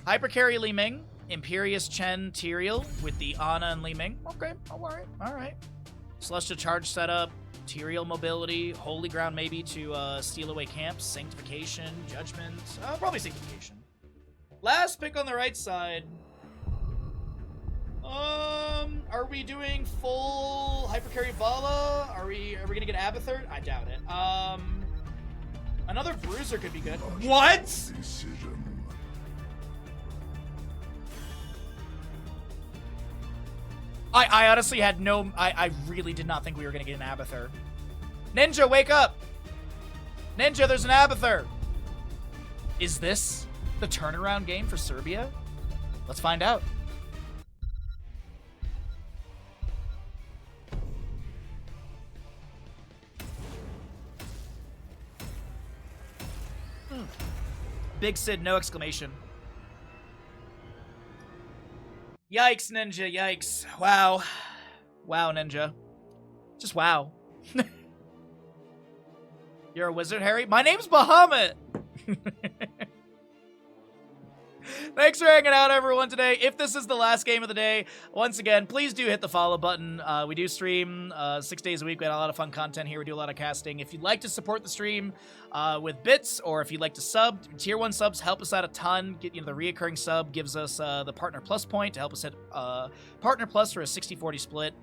Hypercarry Li Ming. Imperious Chen Tyrael with the Ana and Li Ming. Okay, alright. Celestial Charge setup, Tyrael mobility, Holy Ground maybe to steal away camps, Sanctification, Judgment, probably Sanctification. Last pick on the right side. Are we doing full Hypercarry Vala? Are we gonna get Abathur? I doubt it. Another Bruiser could be good. What? Decision. I honestly had no... I really did not think we were going to get an Abathur. Ninja, wake up! Ninja, there's an Abathur! Is this the turnaround game for Serbia? Let's find out. Big Sid, no exclamation. Yikes, Ninja, yikes. Wow. Wow, Ninja. Just wow. You're a wizard, Harry? My name's Bahamut! Thanks for hanging out, everyone, today. If this is the last game of the day, once again, please do hit the follow button. We do stream 6 days a week. We got a lot of fun content here. We do a lot of casting. If you'd like to support the stream with bits, or if you'd like to sub, tier 1 subs help us out a ton. Get the reoccurring sub gives us the Partner Plus point to help us hit Partner Plus for a 60-40 split.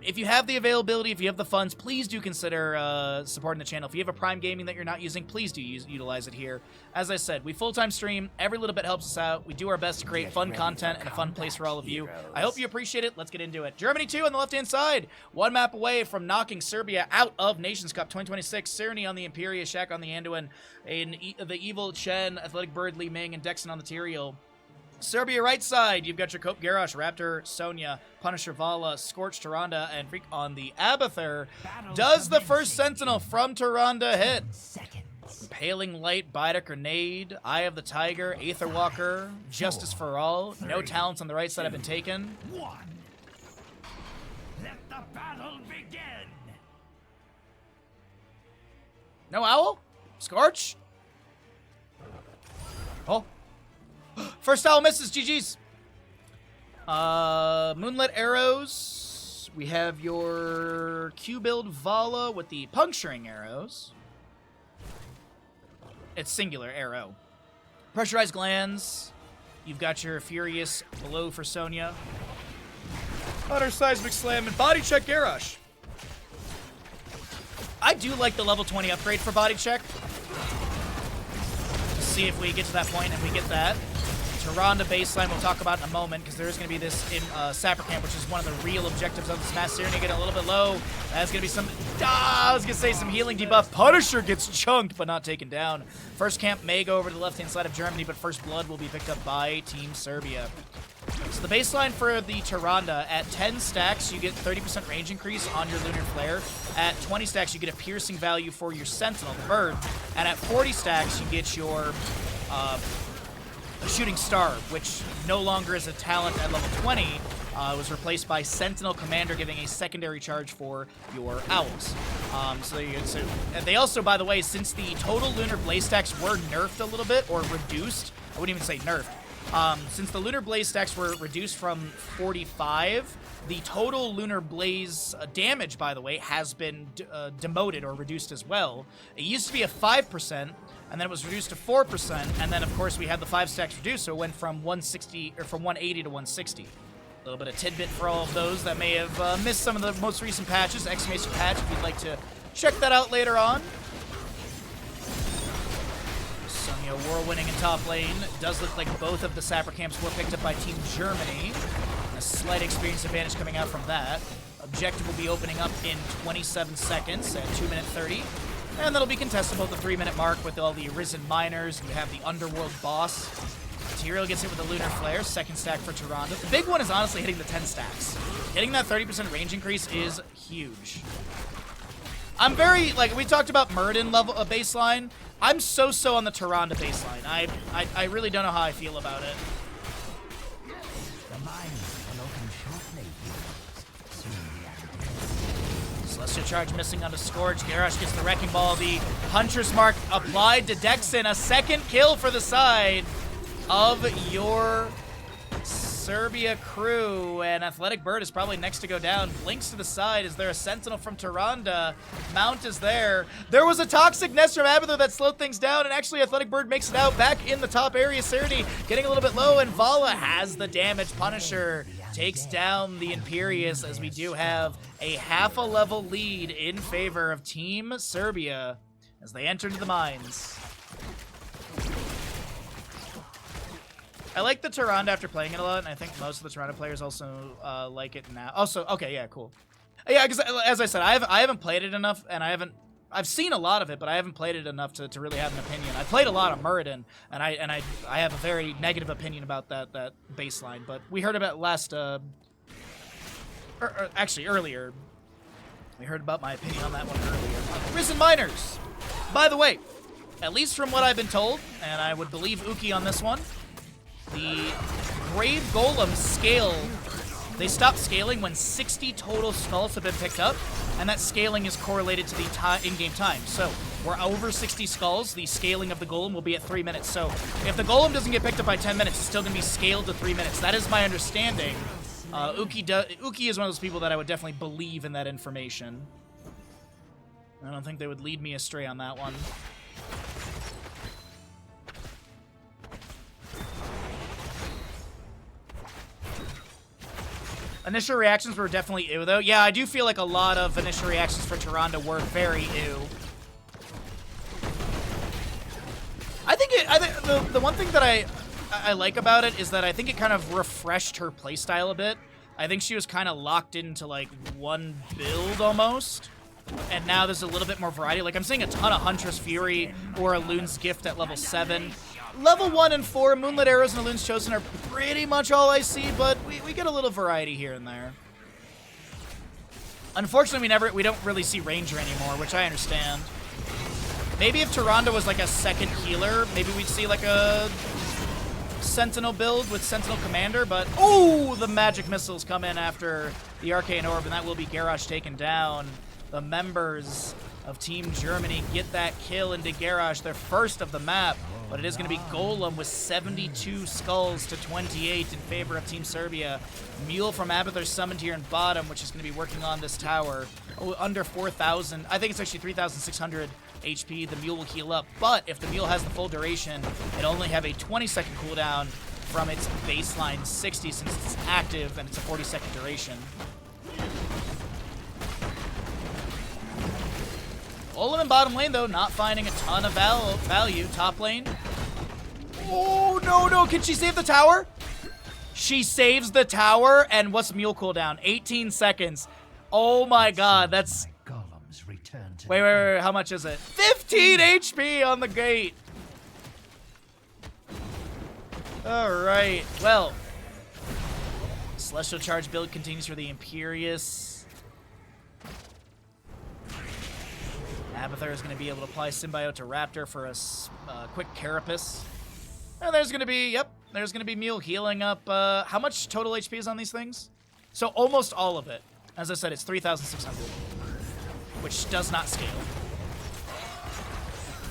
If you have the availability, if you have the funds, please do consider supporting the channel. If you have a Prime Gaming that you're not using, please do utilize it here. As I said, we full-time stream. Every little bit helps us out. We do our best to create fun content and a fun place for all of you. I hope you appreciate it. Let's get into it. Germany 2 on the left-hand side. 1 map away from knocking Serbia out of Nations Cup 2026. Cerny on the Imperia, Shaq on the Anduin, and the Evil Chen, Athletic Bird, Li Ming, and Dexon on the Tyrael. Serbia right side, you've got your Cope Garrosh, Raptor, Sonya, Punisher Vala, Scorched Tyrande, and Freak on the Abathur. Does the first Sentinel from Tyrande hit? Paling Light, Bite Grenade, Eye of the Tiger, Aether Walker, Justice for All. No talents on the right side have been taken. Let the battle begin. No Owl? Scorch? Oh. First owl misses, GG's. Moonlit Arrows. We have your Q-Build Vala with the Puncturing Arrows. It's singular arrow. Pressurized Glands. You've got your Furious Blow for Sonya. Utter Seismic Slam and Body Check Garrosh. I do like the level 20 upgrade for Body Check. Let's see if we get to that point and we get that. Tyrande baseline we'll talk about in a moment, because there is going to be this in Sapper Camp, which is one of the real objectives of this match. Cerny getting a little bit low. That's going to be some... I was going to say some healing debuff. Punisher gets chunked, but not taken down. First camp may go over to the left-hand side of Germany, but First Blood will be picked up by Team Serbia. So the baseline for the Tyrande, at 10 stacks, you get 30% range increase on your Lunar Flare. At 20 stacks, you get a piercing value for your Sentinel, the bird. And at 40 stacks, you get your... Shooting Star, which no longer is a talent at level 20, was replaced by Sentinel Commander, giving a secondary charge for your Owls. So they also, by the way, since the total Lunar Blaze stacks were nerfed a little bit, or reduced, I wouldn't even say nerfed, since the Lunar Blaze stacks were reduced from 45, the total Lunar Blaze damage, by the way, has been demoted or reduced as well. It used to be a 5%, and then it was reduced to 4%, and then of course we had the 5 stacks reduced, so it went from 160 or from 180 to 160. A little bit of tidbit for all of those that may have missed some of the most recent patches. Exclamation patch if you'd like to check that out later on. Sonya whirlwinding in top lane. It does look like both of the sapper camps were picked up by Team Germany. A slight experience advantage coming out from that. Objective will be opening up in 27 seconds at 2 minute 30. And that'll be contestable at the 3-minute mark with all the Arisen Miners. And you have the Underworld boss. Material gets hit with a Lunar Flare, second stack for Tyrande. The big one is honestly hitting the 10 stacks. Hitting that 30% range increase is huge. I'm very, like, we talked about Muradin level baseline. I'm so on the Tyrande baseline. I really don't know how I feel about it. The mines will open shortly. Celestial Charge missing onto Scourge. Garrosh gets the Wrecking Ball. The Huntress Mark applied to Dexon. A second kill for the side of your Serbia crew, and Athletic Bird is probably next to go down. Blinks to the side. Is there a Sentinel from Tyrande? Mount is there. There was a Toxic Nest from Abathur that slowed things down, and actually Athletic Bird makes it out back in the top area. Serity getting a little bit low, and Vala has the damage. Punisher takes down the Imperious, as we do have a half a level lead in favor of Team Serbia as they enter into the mines. I like the Tyrande after playing it a lot, and I think most of the Tyrande players also like it now. Also, okay, yeah, cool. Yeah, because as I said, I haven't played it enough, and I've seen a lot of it, but I haven't played it enough to really have an opinion. I played a lot of Muradin, and I have a very negative opinion about that baseline. But we heard about last, actually earlier. We heard about my opinion on that one earlier. Risen Miners. By the way, at least from what I've been told, and I would believe Uki on this one. The Grave Golems scale, they stop scaling when 60 total skulls have been picked up, and that scaling is correlated to the in-game time. So we're over 60 skulls, the scaling of the Golem will be at 3 minutes. So if the Golem doesn't get picked up by 10 minutes, it's still going to be scaled to 3 minutes. That is my understanding. Uki is one of those people that I would definitely believe in that information. I don't think they would lead me astray on that one. Initial reactions were definitely ew, though. Yeah, I do feel like a lot of initial reactions for Tyrande were very ew. I think the one thing that I like about it is that I think it kind of refreshed her playstyle a bit. I think she was kind of locked into like one build almost, and now there's a little bit more variety. Like I'm seeing a ton of Huntress Fury or a Loon's Gift at level 7. Level 1 and 4, Moonlit Arrows and Elun's Chosen are pretty much all I see, but we get a little variety here and there. Unfortunately, we don't really see Ranger anymore, which I understand. Maybe if Tyrande was like a second healer, maybe we'd see like a Sentinel build with Sentinel Commander, but oh, the magic missiles come in after the Arcane Orb, and that will be Garrosh taken down. The members of Team Germany get that kill into Garrosh, their first of the map, but it is going to be Golem with 72 skulls to 28 in favor of Team Serbia. Mule from Abathur summoned here in bottom, which is going to be working on this tower. Oh, under 4,000. I think it's actually 3,600 HP. The Mule will heal up, but if the Mule has the full duration, it'll only have a 20-second cooldown from its baseline 60 since it's active, and it's a 40-second duration. Golem in bottom lane, though, not finding a ton of value. Top lane. Oh, no. Can she save the tower? She saves the tower, and what's Mule cooldown? 18 seconds. Oh, my God. That's... Wait. How much is it? 15 HP on the gate. All right. Well, Celestial Charge build continues for the Imperious. Abathur is going to be able to apply Symbiote to Raptor for a quick Carapace. And there's going to be, there's going to be Mule healing up. How much total HP is on these things? So almost all of it. As I said, it's 3,600, which does not scale.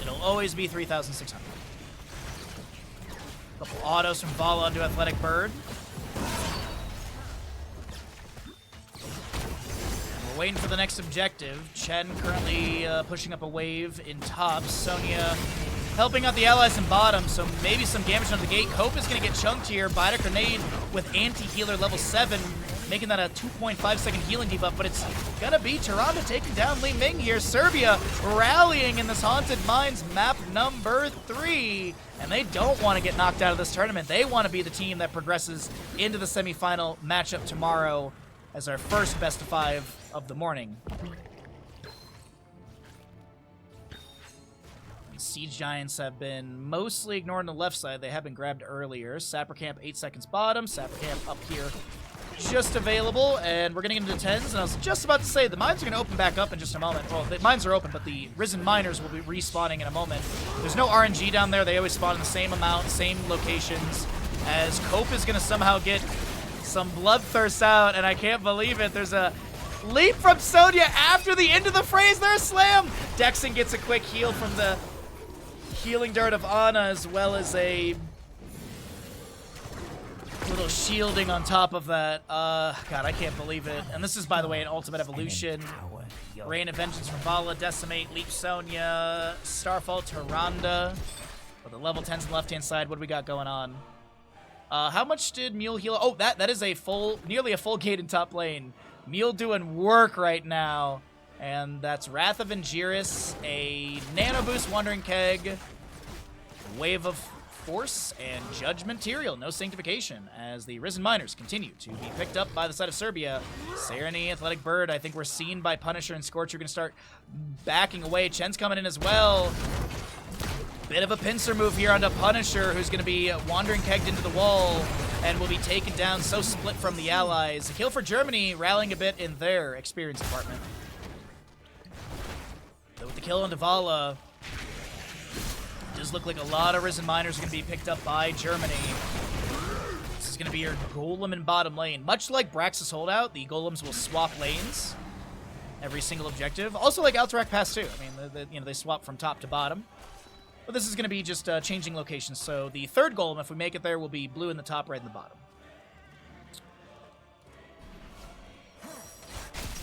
It'll always be 3,600. Couple autos from Vala onto Athletic Bird. We're waiting for the next objective. Chen currently pushing up a wave in top. Sonya helping out the allies in bottom, so maybe some damage on the gate. Cope is going to get chunked here. Bite a grenade with anti-healer level 7, making that a 2.5 second healing debuff, but it's going to be Tyrande taking down Li Ming here. Serbia rallying in this Haunted Mines map number 3, and they don't want to get knocked out of this tournament. They want to be the team that progresses into the semifinal matchup tomorrow as our first best of 5 of the morning. Siege Giants have been mostly ignored on the left side. They have been grabbed earlier. Sapper Camp 8 seconds bottom. Sapper Camp up here just available. And we're getting into the 10s. And I was just about to say the mines are going to open back up in just a moment. Well, the mines are open, but the Risen Miners will be respawning in a moment. There's no RNG down there. They always spawn in the same amount, same locations. As Cope is going to somehow get some bloodthirst out. And I can't believe it. There's a leap from Sonya after the end of the phrase. There's Slam. Dexon gets a quick heal from the healing dart of Ana, as well as a little shielding on top of that. God, I can't believe it. And this is, by the way, an Ultimate Evolution. Rain of Vengeance from Vala, Decimate, Leap Sonya, Starfall, Tyrande. With the level 10s on the left-hand side, what do we got going on? How much did Mule heal? Oh, that is a nearly a full gate in top lane. Mule doing work right now. And that's Wrath of Angiris, a Nano Boost Wandering Keg, Wave of Force, and Judge Material. No Sanctification as the Risen Miners continue to be picked up by the side of Serbia. Sereny, Athletic Bird, I think we're seen by Punisher and Scorch. You're going to start backing away. Chen's coming in as well. Bit of a pincer move here onto Punisher, who's going to be Wandering Kegged into the wall and will be taken down, so split from the allies. A kill for Germany, rallying a bit in their experience department. With the kill on Davala, does look like a lot of Risen Miners are going to be picked up by Germany. This is going to be your Golem in bottom lane. Much like Braxis Holdout, the Golems will swap lanes every single objective. Also like Alterac Pass 2. I mean, they swap from top to bottom. But this is going to be just changing locations. So the third Golem, if we make it there, will be blue in the top, red in the bottom.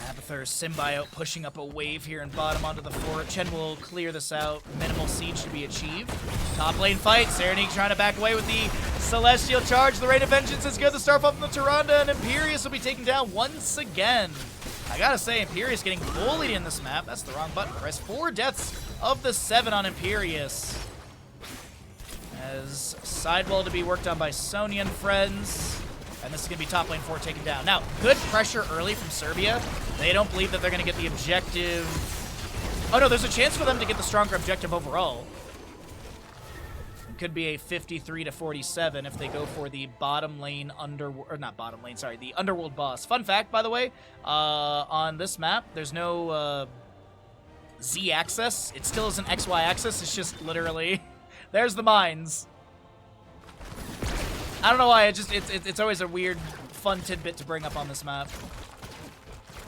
Abathur Symbiote pushing up a wave here in bottom onto the fort. Chen will clear this out. Minimal siege to be achieved. Top lane fight. Serenique trying to back away with the Celestial Charge. The Rain of Vengeance is good. The Starfall from the Tyrande, and Imperius will be taken down once again. I gotta say, Imperius getting bullied in this map. That's the wrong button press. 4 deaths of the 7 on Imperius. As sidewall to be worked on by Sonya and friends. And this is going to be top lane 4 taken down. Now, good pressure early from Serbia. They don't believe that they're going to get the objective. Oh, no, there's a chance for them to get the stronger objective overall. It could be a 53-47 if they go for the bottom lane the underworld boss. Fun fact, by the way, on this map, there's no Z axis. It still is an XY axis. It's just literally, there's the mines. I don't know why, it's always a weird, fun tidbit to bring up on this map.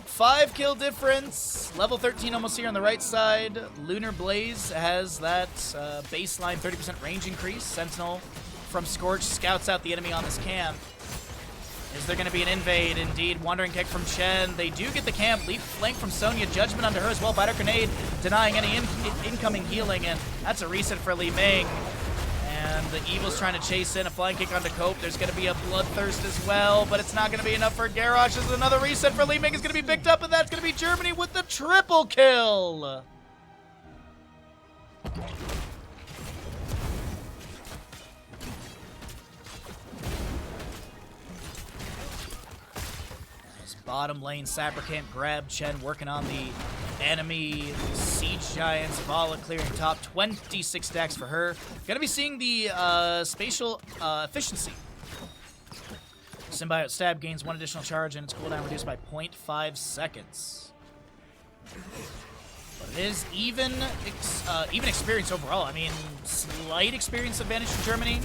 5 kill difference, level 13 almost here on the right side. Lunar Blaze has that baseline 30% range increase. Sentinel from Scorch scouts out the enemy on this camp. Is there going to be an invade? Indeed, Wandering Keg from Chen. They do get the camp. Leap flank from Sonya. Judgment onto her as well. Biter Grenade denying any incoming healing, and that's a reset for Li Ming. And the Evil's trying to chase in a flying kick onto Cope. There's going to be a Bloodthirst as well, but it's not going to be enough for Garrosh. There's another reset for Li Ming. Is going to be picked up, and that's going to be Germany with the triple kill. Bottom lane, Sapper Camp grab Chen working on the enemy Siege Giants. Vala clearing top, 26 stacks for her. Gonna be seeing the spatial efficiency. Symbiote Stab gains 1 additional charge and its cooldown reduced by 0.5 seconds. But it is even experience overall. I mean, slight experience advantage for Germany.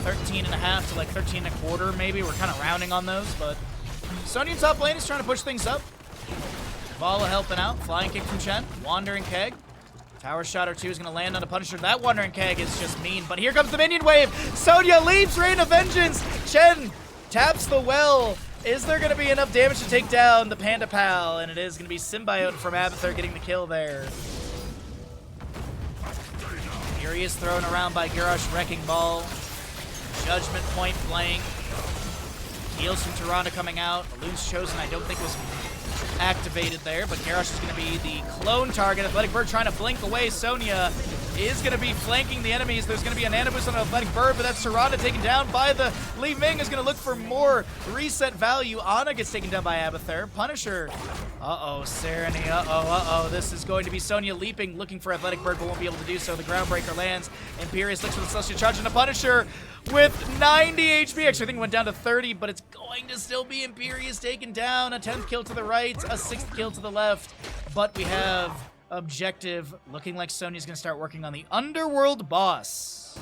13.5 to like 13.25 maybe. We're kind of rounding on those, but Sonya in top lane is trying to push things up. Vala helping out. Flying kick from Chen. Wandering Keg. Tower shot or 2 is going to land on a Punisher. That Wandering Keg is just mean. But here comes the minion wave. Sonya leaps. Rain of Vengeance. Chen taps the well. Is there going to be enough damage to take down the Panda Pal? And it is going to be Symbiote from Abathur getting the kill there. Imperious thrown around by Garrosh Wrecking Ball. Judgment Point blank. Heals from Tyrande coming out. Balloon's Chosen I don't think was activated there, but Garrosh is going to be the clone target. Athletic Bird trying to blink away. Sonya is going to be flanking the enemies. There's going to be a Nano Boost on Athletic Bird, but that's Tyrande taken down by the Li Ming is going to look for more reset value. Ana gets taken down by Abathur. Punisher. Uh-oh, Serenity. Uh-oh. This is going to be Sonya leaping, looking for Athletic Bird, but won't be able to do so. The Groundbreaker lands. Imperious looks for the Celestial Charge, and the Punisher with 90 HP. Actually, I think it went down to 30, but it's going to still be Imperious taken down. A 10th kill to the right, a 6th kill to the left. But we have objective looking like Sonya's going to start working on the Underworld boss.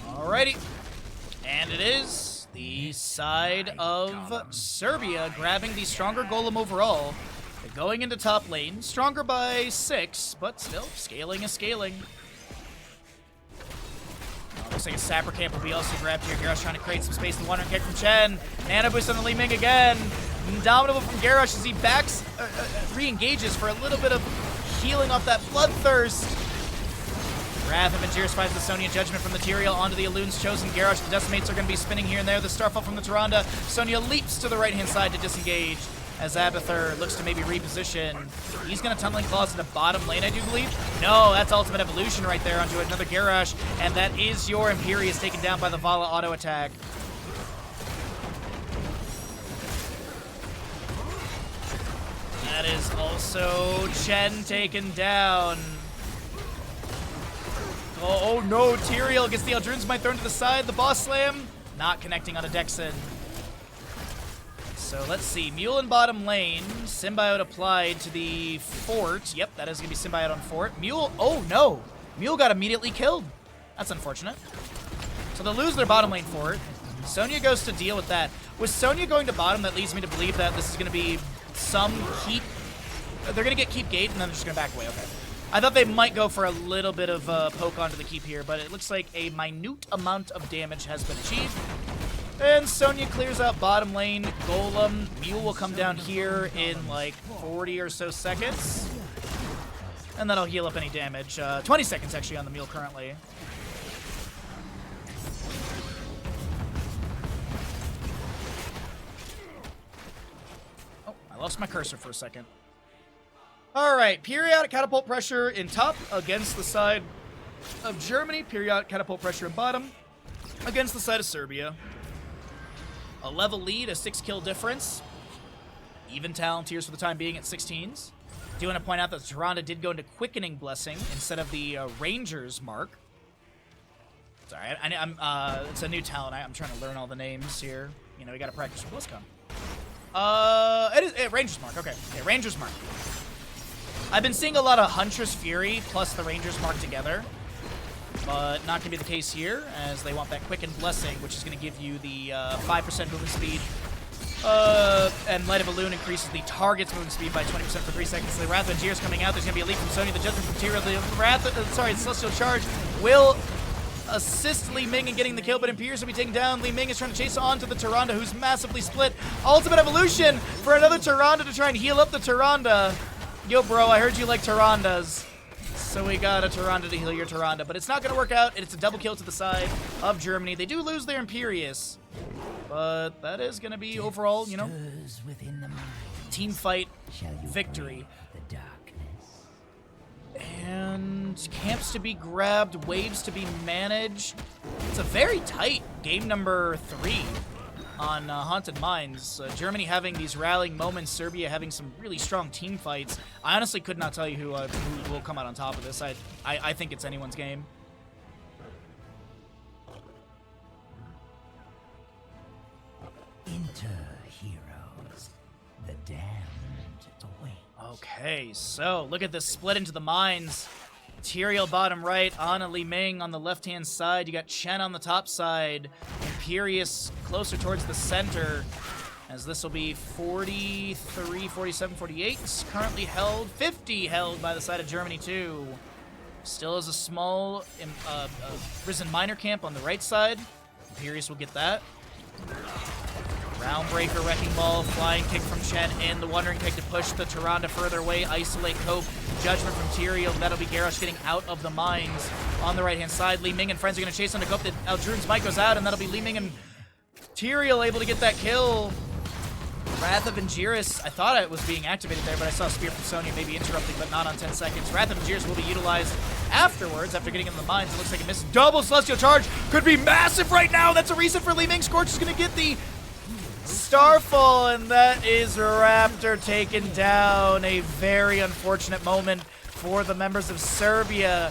Alrighty. And it is the side of Serbia grabbing the stronger golem overall. They're going into top lane. Stronger by 6, but still, scaling is scaling. Looks like a Sapper Camp will be also grabbed here. Garrosh trying to create some space. The Wandering Kick from Chen. Nano Boost on the Li Ming again. Indomitable from Garrosh as he backs, re-engages for a little bit of healing off that Bloodthirst. Wrath of Angiers finds the Sonya Judgment from the Tyrael onto the Elun's Chosen. Garrosh, the Decimates are going to be spinning here and there. The Starfall from the Tyrande. Sonya leaps to the right-hand side to disengage as Abathur looks to maybe reposition. He's going to Tunneling Claws into bottom lane, I do believe. No, that's Ultimate Evolution right there onto another Garrosh, and that is your Imperious taken down by the Vala auto attack. That is also Chen taken down. Oh no, Tyrael gets the Eldrun's Might thrown to the side. The Boss Slam, not connecting on a Dexon. So let's see, Mule in bottom lane. Symbiote applied to the fort. Yep, that is going to be Symbiote on fort. Mule, oh no. Mule got immediately killed. That's unfortunate. So they'll lose their bottom lane fort. Sonya goes to deal with that. With Sonya going to bottom, that leads me to believe that this is going to be some keep. They're going to get keep gate, and then they're just going to back away. Okay. I thought they might go for a little bit of poke onto the keep here, but it looks like a minute amount of damage has been achieved. And Sonya clears out bottom lane. Golem. Mule will come down here in like 40 or so seconds. And then I'll heal up any damage. 20 seconds actually on the Mule currently. Oh, I lost my cursor for a second. Alright, periodic catapult pressure in top against the side of Germany. Periodic catapult pressure in bottom against the side of Serbia. A level lead, a 6-kill difference. Even talent tiers for the time being at 16s. Do want to point out that Tyrande did go into Quickening Blessing instead of the Ranger's Mark. Sorry, it's a new talent. I'm trying to learn all the names here. You know, we gotta practice for BlizzCon. It is Ranger's Mark, okay. Yeah, Ranger's Mark. I've been seeing a lot of Huntress Fury plus the Ranger's Mark together, but not going to be the case here, as they want that Quicken Blessing, which is going to give you the 5% movement speed, and Light of Balloon increases the target's movement speed by 20% for 3 seconds. So the Wrath of Angiers coming out, there's going to be a leap from Sonya, the Judgment from Tyrael, the Celestial Charge will assist Li Ming in getting the kill, but Imperious will be taken down. Li Ming is trying to chase on to the Tyrande, who's massively split. Ultimate Evolution for another Tyrande to try and heal up the Tyrande. Yo, bro, I heard you like Tyrandas. So we got a Tyrande to heal your Tyrande. But it's not going to work out. It's a double kill to the side of Germany. They do lose their Imperious. But that is going to be overall, you know, team fight victory. And camps to be grabbed, waves to be managed. It's a very tight game number 3. On Haunted Mines. Germany having these rallying moments, Serbia having some really strong team fights. I honestly could not tell you who will come out on top of this. I think it's anyone's game. Enter, heroes. The damned await. Okay, so look at this split into the mines. Tyrael bottom right, Ana Li Ming on the left-hand side. You got Chen on the top side. Imperious closer towards the center. as this will be 43, 47, 48. Currently held, 50 held by the side of Germany too. Still has a small Risen Miner camp on the right side. Imperius will get that. Roundbreaker, Wrecking Ball, Flying Kick from Chen, and the Wandering Keg to push the Tyrande further away. Isolate, Cope, Judgment from Tyrael. That'll be Garrosh getting out of the mines on the right-hand side. Li Ming and friends are going to chase on to Cope. Aldruin's mic goes out, and that'll be Li Ming and Tyrael able to get that kill. Wrath of Angiris, I thought it was being activated there, but I saw Spear from Sonya maybe interrupting, but not on 10 seconds. Wrath of Angiris will be utilized afterwards, after getting in the mines. It looks like a miss. Double Celestial Charge could be massive right now. That's a reason for Li Ming. Scorch is going to get the Starfall, and that is Raptor taken down. A very unfortunate moment for the members of Serbia.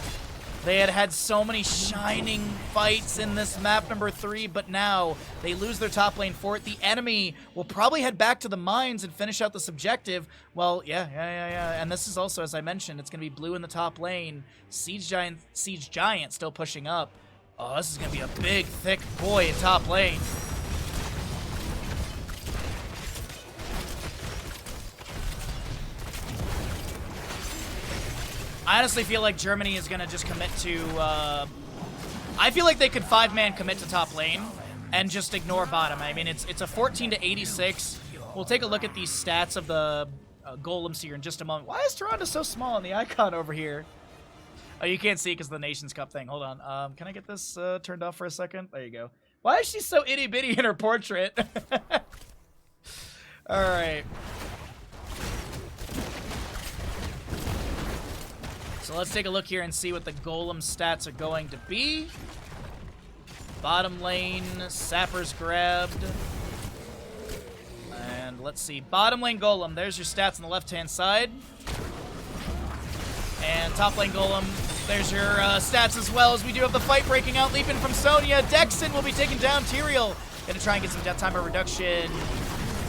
They had had so many shining fights in this map number 3, but now they lose their top lane for it. The enemy will probably head back to the mines and finish out this objective. Well, yeah. And this is also, as I mentioned, it's going to be blue in the top lane. Siege Giant still pushing up. Oh, this is going to be a big, thick boy in top lane. I honestly feel like Germany is going to just commit to... I feel like they could 5-man commit to top lane and just ignore bottom. I mean, it's a 14-86. We'll take a look at these stats of the golems here in just a moment. Why is Tyrande so small on the icon over here? Oh, you can't see because of the Nations Cup thing. Hold on. Can I get this turned off for a second? There you go. Why is she so itty-bitty in her portrait? All right. So let's take a look here and see what the Golem stats are going to be. Bottom lane, Sappers grabbed. And let's see, bottom lane Golem, there's your stats on the left-hand side. And top lane Golem, there's your stats as well, as we do have the fight breaking out, leaping from Sonya. Dexon will be taking down Tyrael. Gonna try and get some death timer reduction.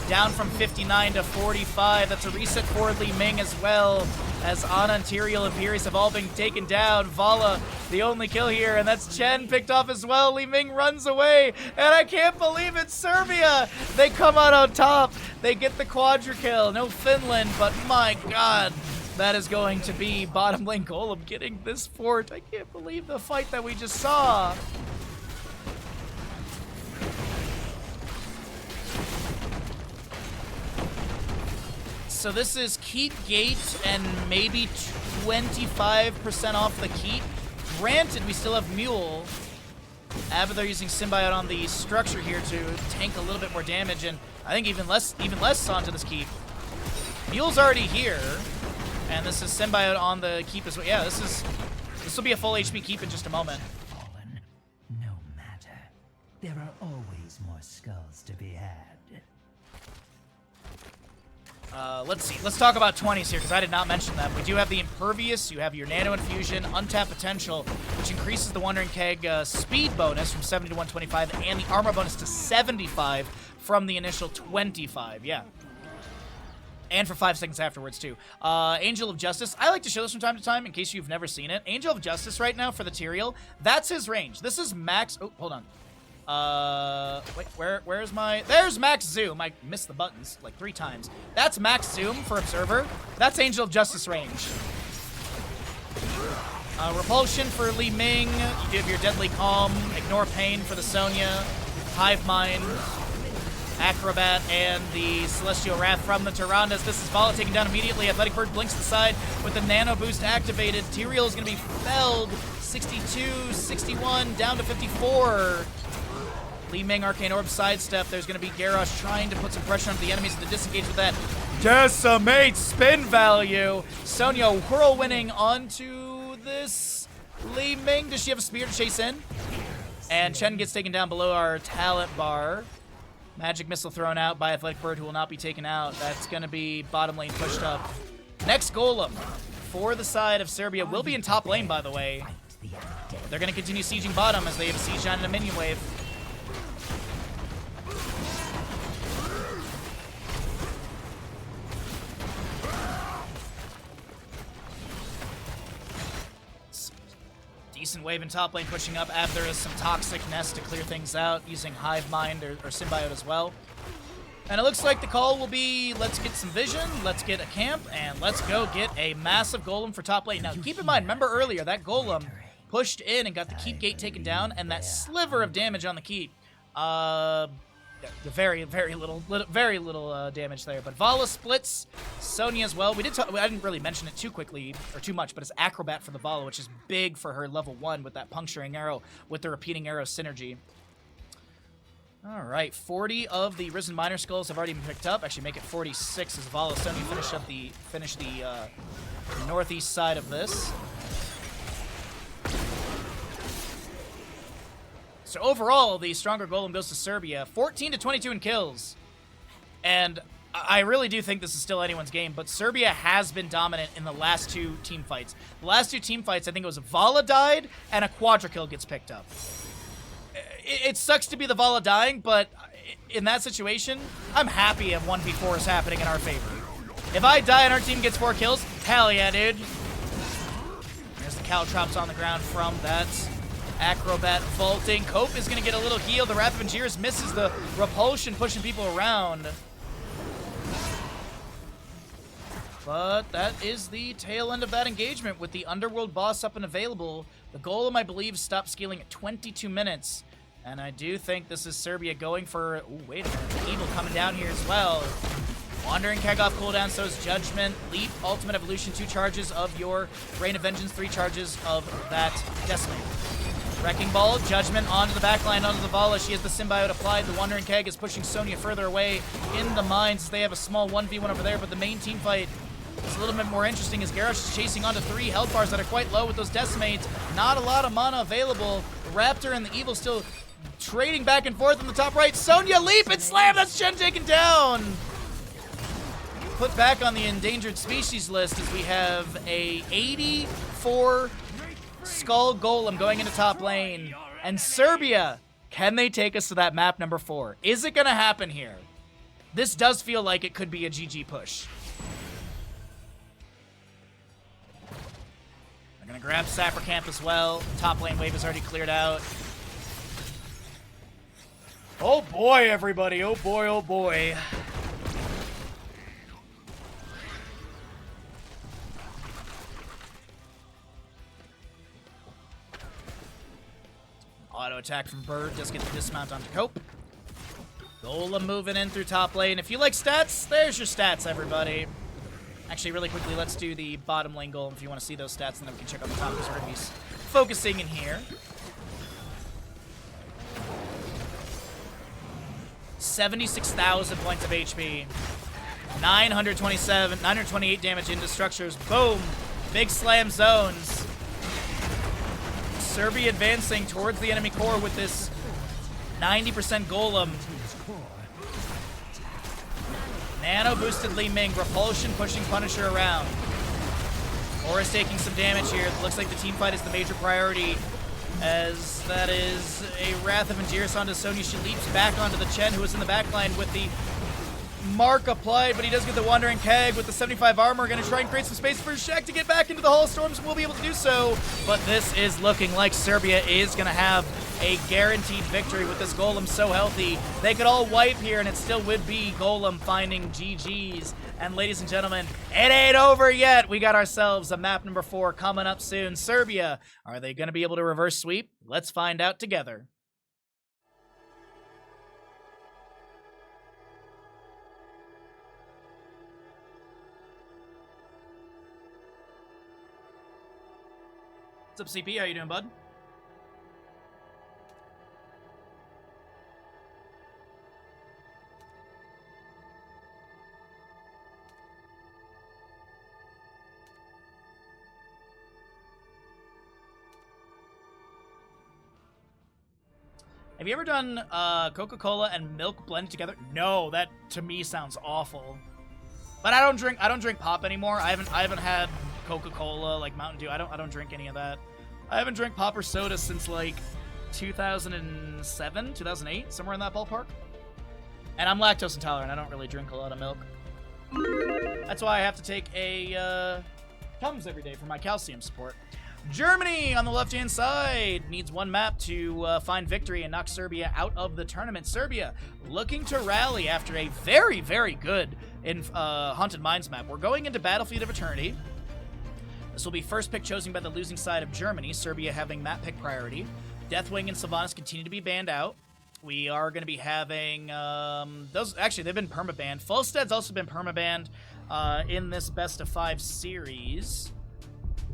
Down from 59 to 45. That's a reset for Li Ming as well, as Ana and Tyrael and Imperius have all been taken down. Vala, the only kill here, and that's Chen picked off as well. Li Ming runs away, and I can't believe it, Serbia! They come out on top. They get the quadra kill. No Finland, but my god, that is going to be bottom lane Golem getting this fort. I can't believe the fight that we just saw. So this is Keep Gate and maybe 25% off the Keep. Granted, we still have Mule. They're using Symbiote on the structure here to tank a little bit more damage, and I think even less onto this Keep. Mule's already here, and this is Symbiote on the Keep as well. Yeah, this will be a full HP Keep in just a moment. Fallen, no matter. There are always more skulls to be had. Let's see. Let's talk about 20s here, because I did not mention them. We do have the Impervious, you have your Nano Infusion, Untapped Potential, which increases the Wandering Keg speed bonus from 70 to 125, and the armor bonus to 75 from the initial 25, yeah. And for 5 seconds afterwards, too. Angel of Justice. I like to show this from time to time, in case you've never seen it. Angel of Justice right now for the Tyrael, that's his range. This is max... Oh, hold on. Wait, where's my... There's max zoom. I missed the buttons like 3 times. That's max zoom for Observer. That's Angel of Justice range. Repulsion for Li Ming. You do have your Deadly Calm. Ignore Pain for the Sonya. Hive Mind. Acrobat and the Celestial Wrath from the Tyrandas. This is Vala taken down immediately. Athletic Bird blinks to the side with the Nano Boost activated. Tyrael is going to be felled. 62, 61, down to 54. Li Ming, Arcane Orb, sidestep. There's going to be Garrosh trying to put some pressure on the enemies to disengage with that. Decimate spin value. Sonya whirlwinding onto this Li Ming. Does she have a spear to chase in? And Chen gets taken down below our talent bar. Magic Missile thrown out by Athletic Bird, who will not be taken out. That's going to be bottom lane pushed up. Next Golem for the side of Serbia will be in top lane, by the way. They're going to continue sieging bottom as they have a Siege Giant and a minion wave. Decent wave in top lane pushing up. There is some Toxic Nest to clear things out using Hive Mind or Symbiote as well. And it looks like the call will be, let's get some vision, let's get a camp, and let's go get a massive golem for top lane. Now, keep in mind, remember earlier, that golem pushed in and got the keep gate taken down, and that sliver of damage on the keep. Very little damage there. But Vala splits Sonya as well. I didn't really mention it too quickly, or too much, but it's Acrobat for the Vala, which is big for her level 1 with that puncturing arrow, with the repeating arrow synergy. All right, 40 of the Risen Minor Skulls have already been picked up. Actually, make it 46 as Vala Sonya finish the northeast side of this. So overall, the stronger golem goes to Serbia, 14 to 22 in kills. And I really do think this is still anyone's game, but Serbia has been dominant in the last 2 team fights. The last 2 team fights, I think it was Vala died and a quadra kill gets picked up. It sucks to be the Vala dying, but in that situation, I'm happy if 1v4 is happening in our favor. If I die and our team gets 4 kills, hell yeah, dude. There's the caltrops on the ground from that Acrobat vaulting. Cope is going to get a little heal. The Wrath of Angiers misses the repulsion, pushing people around. But that is the tail end of that engagement with the Underworld boss up and available. The golem, I believe, stopped scaling at 22 minutes. And I do think this is Serbia going for... Ooh, wait a minute. Evil coming down here as well. Wandering Keg off cooldown, so is Judgment. Leap, Ultimate Evolution, 2 charges of your Rain of Vengeance, 3 charges of that Decimate. Wrecking Ball, Judgment onto the backline, onto the Vala. She has the Symbiote applied. The Wandering Keg is pushing Sonya further away in the mines. They have a small 1v1 over there, but the main team fight is a little bit more interesting as Garrosh is chasing onto 3 health bars that are quite low with those Decimates. Not a lot of mana available. The Raptor and the Evil still trading back and forth in the top right. Sonya, leap and slam! That's Shen taken down! Put back on the endangered species list as we have a 84 Skull Golem going into top lane. And Serbia, can they take us to that map number 4? Is it going to happen here? This does feel like it could be a GG push. They're going to grab Sapper Camp as well. Top lane wave is already cleared out. Oh boy, everybody. Oh boy, oh boy. Auto attack from Bird, just get the dismount onto Cope. Golem moving in through top lane. If you like stats, there's your stats, everybody. Actually, really quickly, let's do the bottom lane Golem if you want to see those stats, and then we can check on the top because we're going to be focusing in here. 76,000 points of HP. 928 damage into structures. Boom! Big slam zones. Serbia advancing towards the enemy core with this 90% golem. Nano boosted Li Ming, repulsion pushing Punisher around. Horus taking some damage here. Looks like the team fight is the major priority, as that is a Wrath of Angiers onto Sonya. She leaps back onto the Chen, who is in the backline with the mark applied, but he does get the Wandering Keg with the 75 armor. Going to try and create some space for Shaq to get back into the Hall of Storms. Will be able to do so, but this is looking like Serbia is going to have a guaranteed victory with this Golem so healthy. They could all wipe here, and it still would be Golem finding GGs. And ladies and gentlemen, it ain't over yet. We got ourselves a map number 4 coming up soon. Serbia, are they going to be able to reverse sweep? Let's find out together. What's up, CP? How you doing, bud? Have you ever done Coca-Cola and milk blended together? No, that to me sounds awful. But I don't drink pop anymore. I haven't had Coca-Cola, like Mountain Dew. I don't drink any of that. I haven't drank pop or soda since like 2007, 2008, somewhere in that ballpark. And I'm lactose intolerant. I don't really drink a lot of milk. That's why I have to take a Tums every day for my calcium support. Germany on the left-hand side needs one map to find victory and knock Serbia out of the tournament. Serbia looking to rally after a very, very good Haunted Mines map. We're going into Battlefield of Eternity. This will be first pick chosen by the losing side of Germany, Serbia having map pick priority. Deathwing and Sylvanas continue to be banned out. We are going to be having those. Actually, they've been permabanned. Fulsted's also been permabanned in this best of 5 series.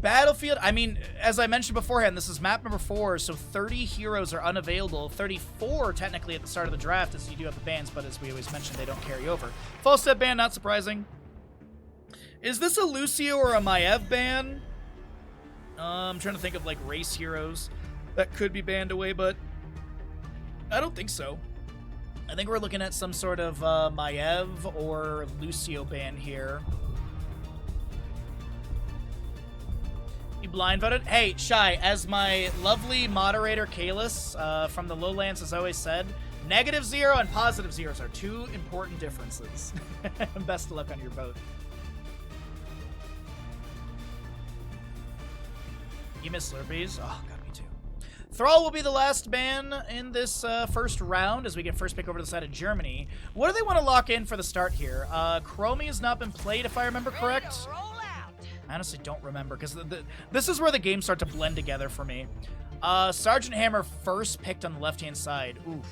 Battlefield, I mean, as I mentioned beforehand, this is map number 4, so 30 heroes are unavailable. 34 technically at the start of the draft, as you do have the bans, but as we always mention, they don't carry over. Fulstead ban, not surprising. Is this a Lucio or a Maev ban? I'm trying to think of like race heroes that could be banned away, but I don't think so. I think we're looking at some sort of Maev or Lucio ban here. You blind voted? Hey, Shy, as my lovely moderator Kalis from the Lowlands has always said, -0 and +0s are 2 important differences. Best of luck on your vote. You miss Slurpees? Oh, God, me too. Thrall will be the last ban in this first round as we get first pick over to the side of Germany. What do they want to lock in for the start here? Chromie has not been played, if I remember correct. I honestly don't remember, because this is where the games start to blend together for me. Sergeant Hammer first picked on the left-hand side. Oof.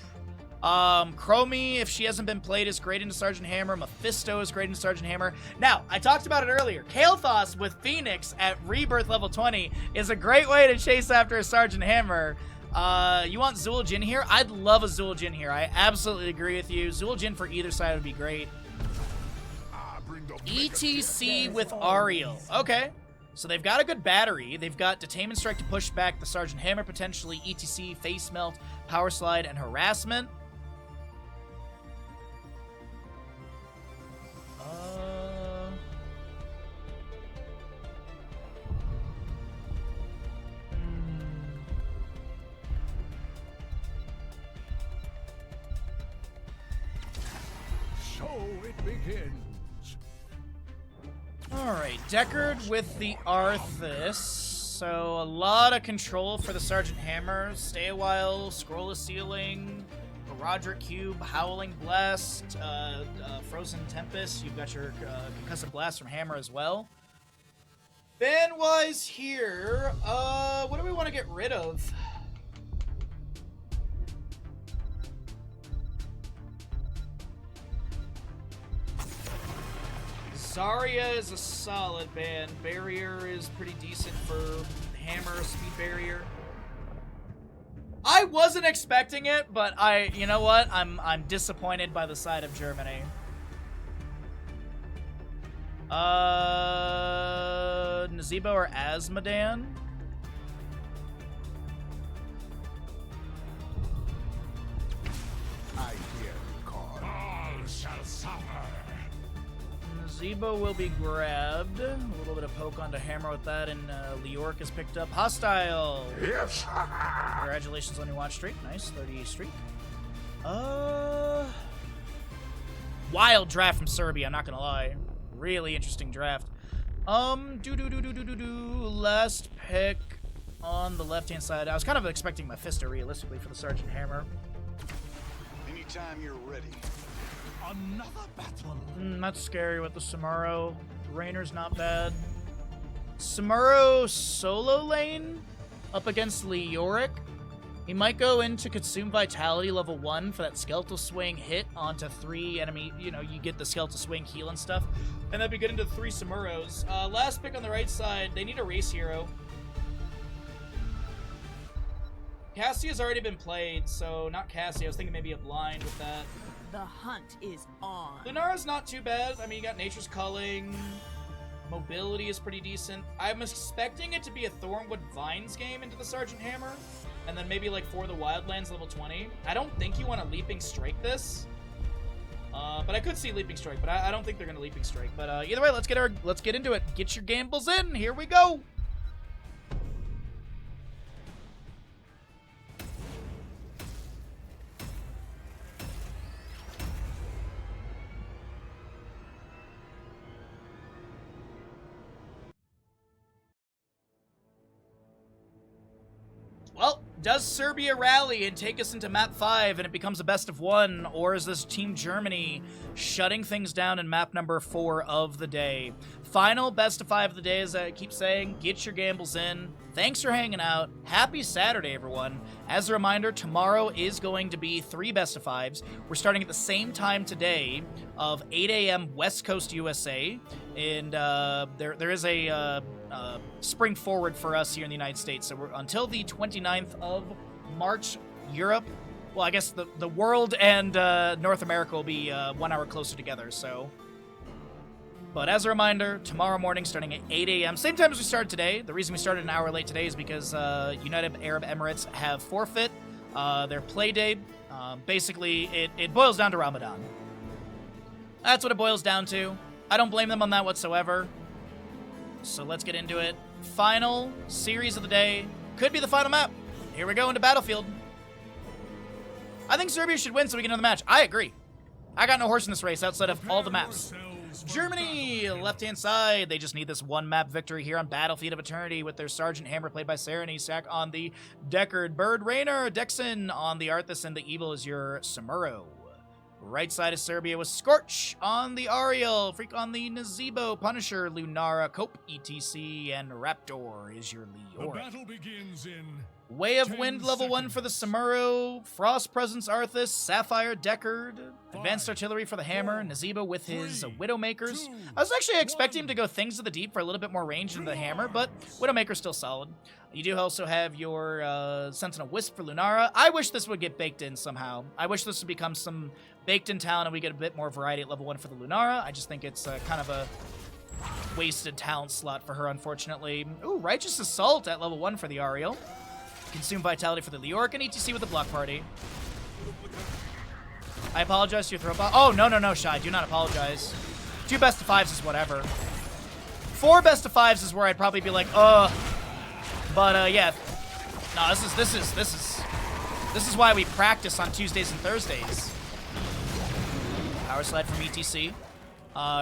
Chromie, if she hasn't been played, is great into Sergeant Hammer. Mephisto is great into Sergeant Hammer. Now, I talked about it earlier. Kael'thas with Phoenix at Rebirth level 20 is a great way to chase after a Sergeant Hammer. You want Zul Jin here? I'd love a Zul Jin here. I absolutely agree with you. Zul Jin for either side would be great. ETC with Ariel. Okay. So they've got a good battery. They've got Detainment Strike to push back the Sergeant Hammer potentially. ETC, Face Melt, Power Slide, and Harassment. So it begins. Alright, Deckard with the Arthas. So a lot of control for the Sergeant Hammer. Stay a while, Scroll of Ceiling, Roderick Cube, Howling Blast, Frozen Tempest. You've got your Concussive Blast from Hammer as well. Ban-wise here, what do we want to get rid of? Zarya is a solid ban. Barrier is pretty decent for Hammer, Speed Barrier. I wasn't expecting it, but you know what? I'm disappointed by the side of Germany. Nazeebo or Asmodan? I hear the call. All shall suffer. Nazeebo will be grabbed. A little bit of poke onto Hammer with that, and Leoric is picked up. Hostile! Yes. Congratulations on your watch streak. Nice, 30 streak. Wild draft from Serbia, I'm not gonna lie. Really interesting draft. Last pick on the left-hand side. I was kind of expecting Mephisto, realistically, for the Sergeant Hammer. Anytime you're ready. Another battle. That's scary with the Samuro. Rainer's not bad. Samuro solo lane up against Leoric. He might go into Consume Vitality level 1 for that Skeletal Swing hit onto 3 enemy. You know, you get the Skeletal Swing heal and stuff. And that'd be good into 3 Samuros. Last pick on the right side. They need a race hero. Cassia's already been played, so not Cassia. I was thinking maybe a blind with that. The hunt is on. Lunara's not too bad. I mean, you got Nature's Culling. Mobility is pretty decent. I'm expecting it to be a Thornwood Vines game into the Sergeant Hammer. And then maybe like for the Wildlands level 20. I don't think you want to Leaping Strike this. But I could see Leaping Strike, but I don't think they're going to Leaping Strike. But either way, let's get into it. Get your gambles in. Here we go. Well, does Serbia rally and take us into map 5 and it becomes a best of 1, or is this Team Germany shutting things down in map number 4 of the day? Final best of 5 of the day, as I keep saying, get your gambles in. Thanks for hanging out. Happy Saturday, everyone. As a reminder, tomorrow is going to be 3 best of 5s. We're starting at the same time today of 8 a.m. West Coast USA, and there is a spring forward for us here in the United States. So we're until the 29th of March, Europe. Well, I guess the world and North America will be 1 hour closer together, so... But as a reminder, tomorrow morning, starting at 8 a.m., same time as we started today. The reason we started an hour late today is because United Arab Emirates have forfeit their play day. Basically, it boils down to Ramadan. That's what it boils down to. I don't blame them on that whatsoever. So let's get into it. Final series of the day. Could be the final map. Here we go into Battlefield. I think Serbia should win so we get into the match. I agree. I got no horse in this race outside of all the maps. Germany, left-hand side. They just need this 1 map victory here on Battlefield of Eternity with their Sergeant Hammer played by Sarah Sack on the Deckard. Bird Rainer, Dexon on the Arthas, and the Evil is your Samuro. Right side of Serbia with Scorch on the Ariel, Freak on the Nazebo, Punisher, Lunara, Cope, ETC, and Raptor is your Leor. The battle begins in Way of Wind level 1 for the Samuro, Frost Presence Arthas, Sapphire Deckard, Advanced Artillery for the Hammer, Nazebo with his Widowmakers. I was actually expecting him to go Things of the Deep for a little bit more range than the Hammer, but Widowmaker's still solid. You do also have your Sentinel Wisp for Lunara. I wish this would get baked in somehow. I wish this would become some baked-in talent and we get a bit more variety at level 1 for the Lunara. I just think it's kind of a wasted talent slot for her, unfortunately. Ooh, Righteous Assault at level 1 for the Ariel. Consume Vitality for the Leoric, and ETC with the Block Party. I apologize to your throw ball. Oh, no, Shy. Do not apologize. 2 best of 5s is whatever. 4 best of 5s is where I'd probably be like, ugh. But, yeah. No, this is why we practice on Tuesdays and Thursdays. Power Slide from ETC.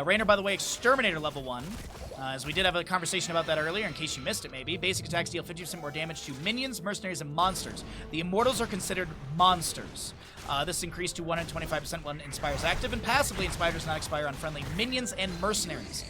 Rainer, by the way, Exterminator level 1. As we did have a conversation about that earlier, in case you missed it maybe. Basic attacks deal 50% more damage to minions, mercenaries, and monsters. The Immortals are considered monsters. This increased to 125% when Inspires active, and passively Inspire does not expire on friendly minions and mercenaries.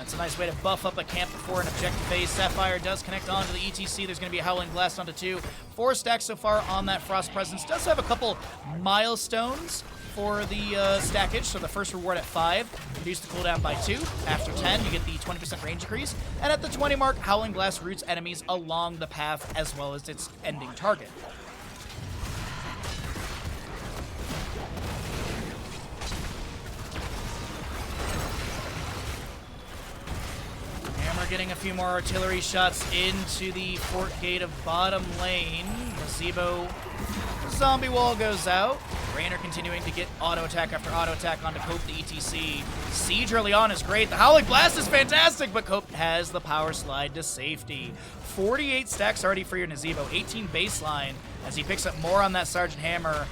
It's a nice way to buff up a camp before an objective phase. Sapphire does connect onto the ETC. There's going to be a Howling Blast onto 2. 4 stacks so far on that Frost Presence. Does have a couple milestones for the stackage. So the first reward at 5, reduce the cooldown by 2. After 10, you get the 20% range increase. And at the 20 mark, Howling Blast roots enemies along the path as well as its ending target. Hammer getting a few more artillery shots into the fort gate of bottom lane. Nazebo zombie wall goes out. Rainer continuing to get auto attack after auto attack onto Cope the ETC. Siege early on is great. The Howling Blast is fantastic, but Cope has the power slide to safety. 48 stacks already for your Nazebo. 18 baseline as he picks up more on that Sergeant Hammer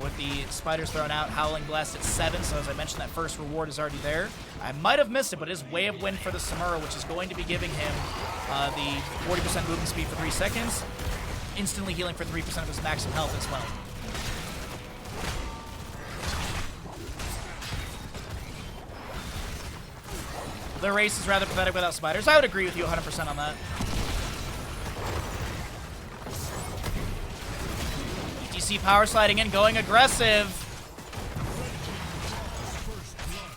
with the spiders thrown out. Howling Blast at 7, so as I mentioned, that first reward is already there. I might have missed it, but it is Way of Wind for the Samuro, which is going to be giving him the 40% movement speed for 3 seconds. Instantly healing for 3% of his maximum health as well. The race is rather pathetic without spiders. I would agree with you 100% on that. ETC power sliding in, going aggressive.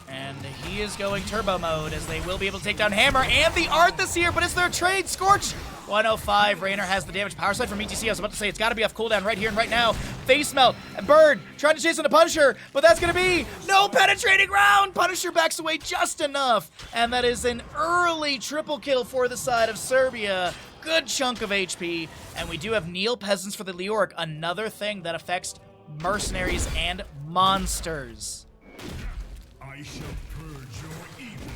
And he is going turbo mode as they will be able to take down Hammer and the Arthas here, but it's their trade. Scorch 105. Rainer has the damage. Power slide from ETC. I was about to say it's got to be off cooldown right here and right now. Face melt. And Bird trying to chase on the Punisher, but that's going to be no penetrating round. Punisher backs away just enough. And that is an early triple kill for the side of Serbia. Good chunk of HP. And we do have Neil Peasants for the Leoric. Another thing that affects mercenaries and monsters. I shall purge your evil.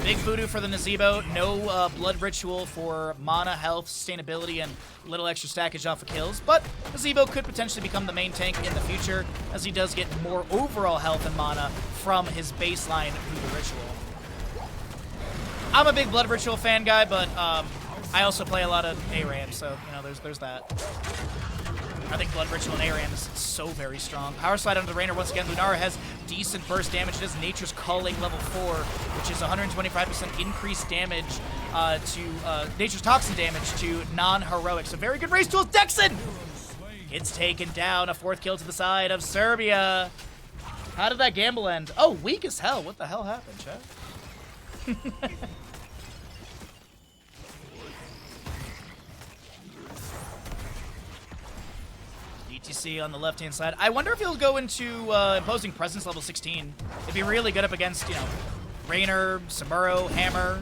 Big voodoo for the Nazebo. No blood ritual for mana, health, sustainability, and little extra stackage off of kills. But Nazebo could potentially become the main tank in the future, as he does get more overall health and mana from his baseline voodoo ritual. I'm a big blood ritual fan guy, but I also play a lot of ARAM, so, you know, there's that. I think Blood Ritual and ARAM is so very strong. Power Slide onto the Rainer once again. Lunara has decent burst damage. It has Nature's Calling level 4, which is 125% increased damage to Nature's Toxin damage to non-heroic. So very good race tools. Dexon gets taken down. A 4th kill to the side of Serbia. How did that gamble end? Oh, weak as hell. What the hell happened, chat? ETC on the left-hand side. I wonder if he'll go into Imposing Presence level 16. It'd be really good up against, you know, Rainer, Samuro, Hammer.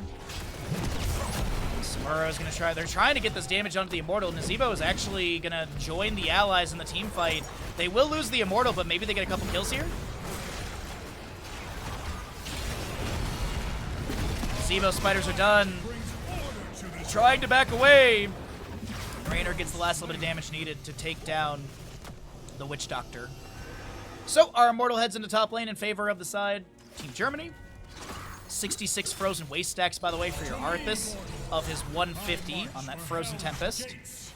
Samuro's gonna try. They're trying to get this damage onto the Immortal. Nazebo is actually gonna join the allies in the team fight. They will lose the Immortal, but maybe they get a couple kills here. Nazebo spiders are done. Trying to back away. Rainer gets the last little bit of damage needed to take down the Witch Doctor. So our Immortal heads into top lane in favor of the side Team Germany. 66 Frozen Waste stacks, by the way, for your Arthas of his 150 on that Frozen Tempest.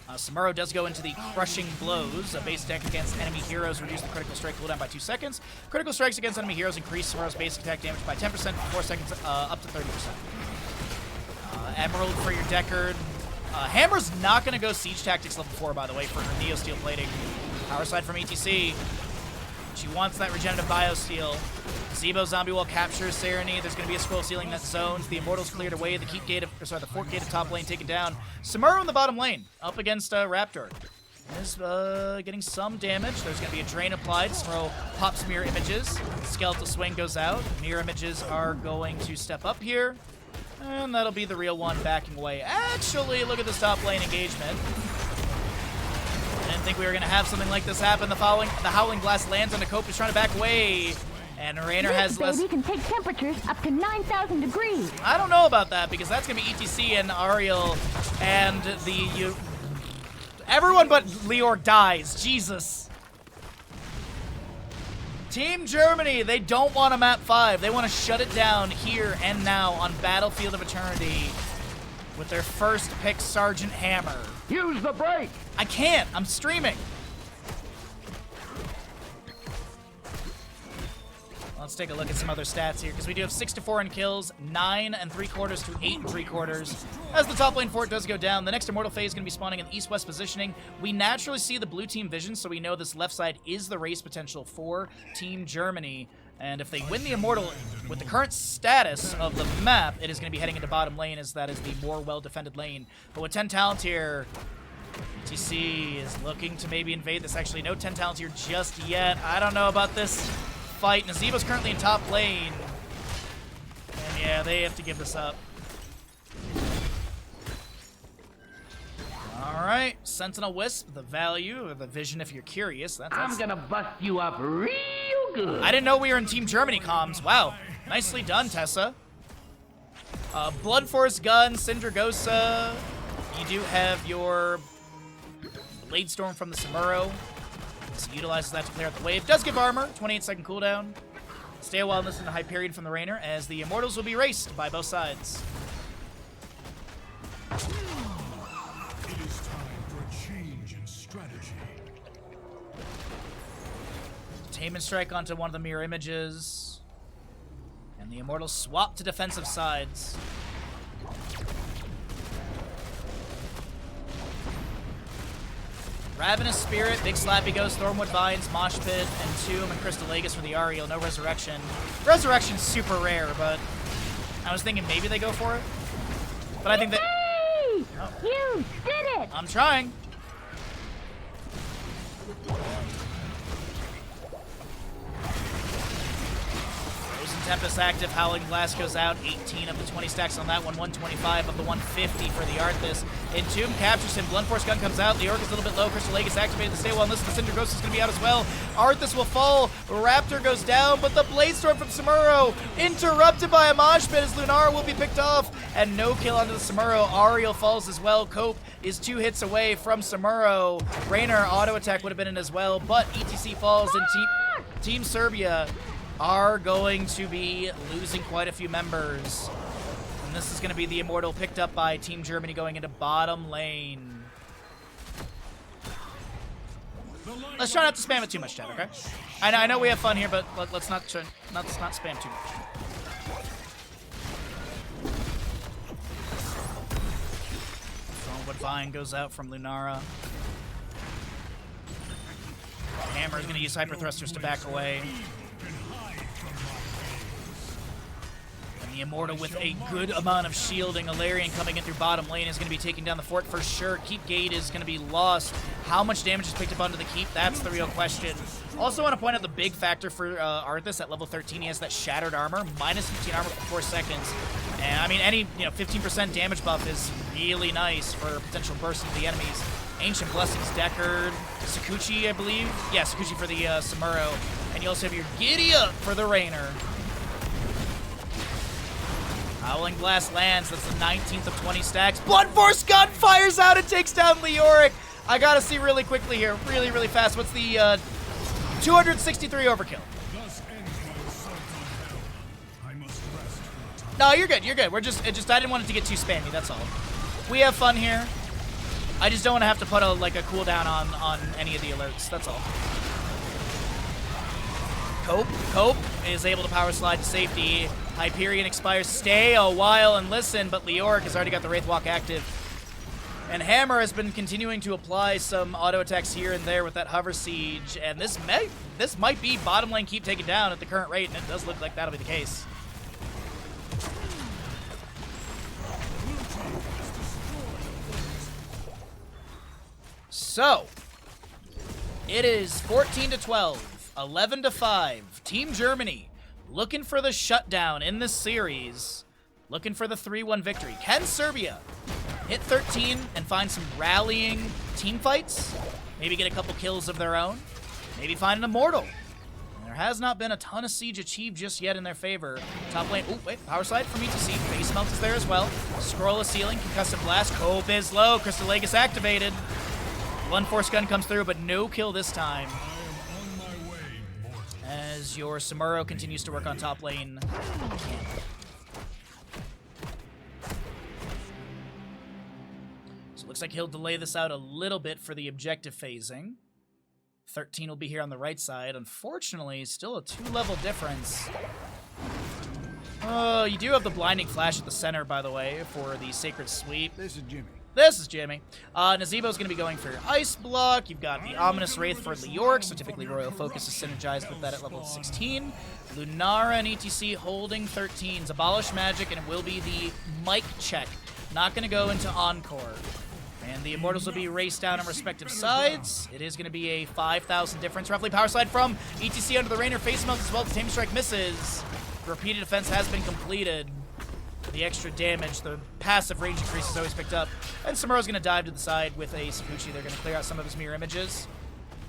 Samuro does go into the Crushing Blows, a base deck against enemy heroes, reduce the critical strike cooldown by 2 seconds. Critical strikes against enemy heroes increase Samuro's basic attack damage by 10% for 4 seconds, up to 30%. Emerald for your Deckard. Hammer's not going to go Siege Tactics level 4, by the way, for her Neo Steel plating. Power Slide from ETC. She wants that Regenerative Biosteel. Zebo Zombie Wall captures Serenity. There's going to be a scroll ceiling that zones. The Immortals cleared away. The keep gate of, sorry, the fort gate of top lane taken down. Samuro in the bottom lane, up against Raptor. Is getting some damage. There's going to be a drain applied. Samuro pops Mirror Images. Skeletal Swing goes out. Mirror Images are going to step up here. And that'll be the real one backing away. Actually, look at this top lane engagement. I didn't think we were going to have something like this happen. The Howling Blast lands on the Cope, is trying to back away. And Rainer has less... baby can take temperatures up to 9,000 degrees. I don't know about that, because that's going to be ETC and Ariel and the... everyone but Leorg dies. Jesus. Team Germany, they don't want a map 5. They want to shut it down here and now on Battlefield of Eternity with their first pick, Sergeant Hammer. Use the brake! I can't. I'm streaming. Let's take a look at some other stats here, because we do have 6 to 4 in kills, 9 3/4 to 8 3/4. As the top lane fort does go down, the next Immortal phase is going to be spawning in east-west positioning. We naturally see the blue team vision, so we know this left side is the race potential for Team Germany. And if they win the Immortal, with the current status of the map, it is going to be heading into bottom lane, as that is the more well-defended lane. But with 10 talent here, TC is looking to maybe invade this. Actually, no 10 talents here just yet. I don't know about this fight. Nazebo's currently in top lane. And yeah, they have to give this up. Alright, Sentinel Wisp, the value, or the vision if you're curious. I'm gonna bust you up real good. I didn't know we were in Team Germany comms. Wow, nicely done, Tessa. Blood Force Gun, Syndragosa. You do have your Blade Storm from the Samuro. So utilizes that to clear out the wave. Does give armor, 28-second cooldown. Stay a while and listen to Hyperion from the Rainer, as the Immortals will be raced by both sides. It is time for a change in strategy. Containment Strike onto one of the mirror images. And the Immortals swap to defensive sides. Ravenous Spirit, Big Slappy Ghost, Thornwood Vines, Mosh Pit, and Tomb, and Crystal Aegis for the Ariel. No Resurrection. Resurrection's super rare, but I was thinking maybe they go for it. But I think that... Oh. You did it! I'm trying. Frozen Tempest active, Howling Blast goes out, 18 of the 20 stacks on that one, 125 of the 150 for the Arthas. Entomb captures him, Blunt Force Gun comes out, the Orc is a little bit low, Crystal Aegis activated to stay well, and listen, the Cinder Ghost is going to be out as well. Arthas will fall, Raptor goes down, but the Blade Storm from Samuro interrupted by a Mosh Pit as Lunara will be picked off, and no kill onto the Samuro. Ariel falls as well, Cope is 2 hits away from Samuro. Rainer auto attack would have been in as well, but ETC falls, and Team Serbia are going to be losing quite a few members. And this is going to be the Immortal picked up by Team Germany going into bottom lane. Let's try not to spam it too much, chat, okay? I know we have fun here, but let's not spam too much. Thronewood Vine goes out from Lunara. Hammer is going to use Hyper Thrusters to back away. And the Immortal with a good amount of shielding. Alarian coming in through bottom lane is going to be taking down the fort for sure. Keep Gate is going to be lost. How much damage is picked up onto the keep? That's the real question. Also want to point out the big factor for Arthas at level 13. He has that Shattered Armor, minus 15 armor for 4 seconds. And I mean, any 15% damage buff is really nice for potential burst into the enemies. Ancient Blessings Deckard, Sakuchi, I believe. Yeah, Sakuchi for the Samuro. And you also have your Giddy Up for the Rainer. Howling Blast lands. That's the 19th of 20 stacks. Blood Force Gun fires out and takes down Leoric. I gotta see really quickly here, really, really fast. What's the 263 overkill? No, you're good. You're good. We're just I didn't want it to get too spammy. That's all. We have fun here. I just don't want to have to put a cooldown on any of the alerts. That's all. Cope is able to power slide to safety. Hyperion expires. Stay a while and listen, but Leoric has already got the Wraith Walk active. And Hammer has been continuing to apply some auto attacks here and there with that Hover Siege. And this might be bottom lane keep taken down at the current rate, and it does look like that'll be the case. So, it is 14-12, 11-5. Team Germany looking for the shutdown in this series, looking for the 3-1 victory. Can Serbia hit 13 and find some rallying team fights? Maybe get a couple kills of their own? Maybe find an Immortal? There has not been a ton of siege achieved just yet in their favor. Top lane, oh wait, power slide from ETC. Face melt is there as well. Scroll of ceiling, concussive blast. Cope is low. Crystal Aegis activated. One Force Gun comes through, but no kill this time. As your Samuro continues to work on top lane. So it looks like he'll delay this out a little bit for the objective phasing. 13 will be here on the right side. Unfortunately, still a 2-level difference. Oh, you do have the Blinding Flash at the center, by the way, for the Sacred Sweep. This is Jimmy. This is Jimmy. Nazebo's going to be going for Ice Block. You've got the Ominous Wraith for Leoric, so typically Royal Focus is synergized with that at level 16. Lunara and ETC holding 13s. Abolish Magic, and it will be the Mic Check. Not going to go into Encore. And the Immortals will be raced down on respective sides. It is going to be a 5,000 difference, roughly. Power slide from ETC under the Rainer. Face melt as well. The Tame Strike misses. Repeated defense has been completed. The extra damage, the passive range increase is always picked up. And Samuro's going to dive to the side with a Sakuchi. They're going to clear out some of his mirror images.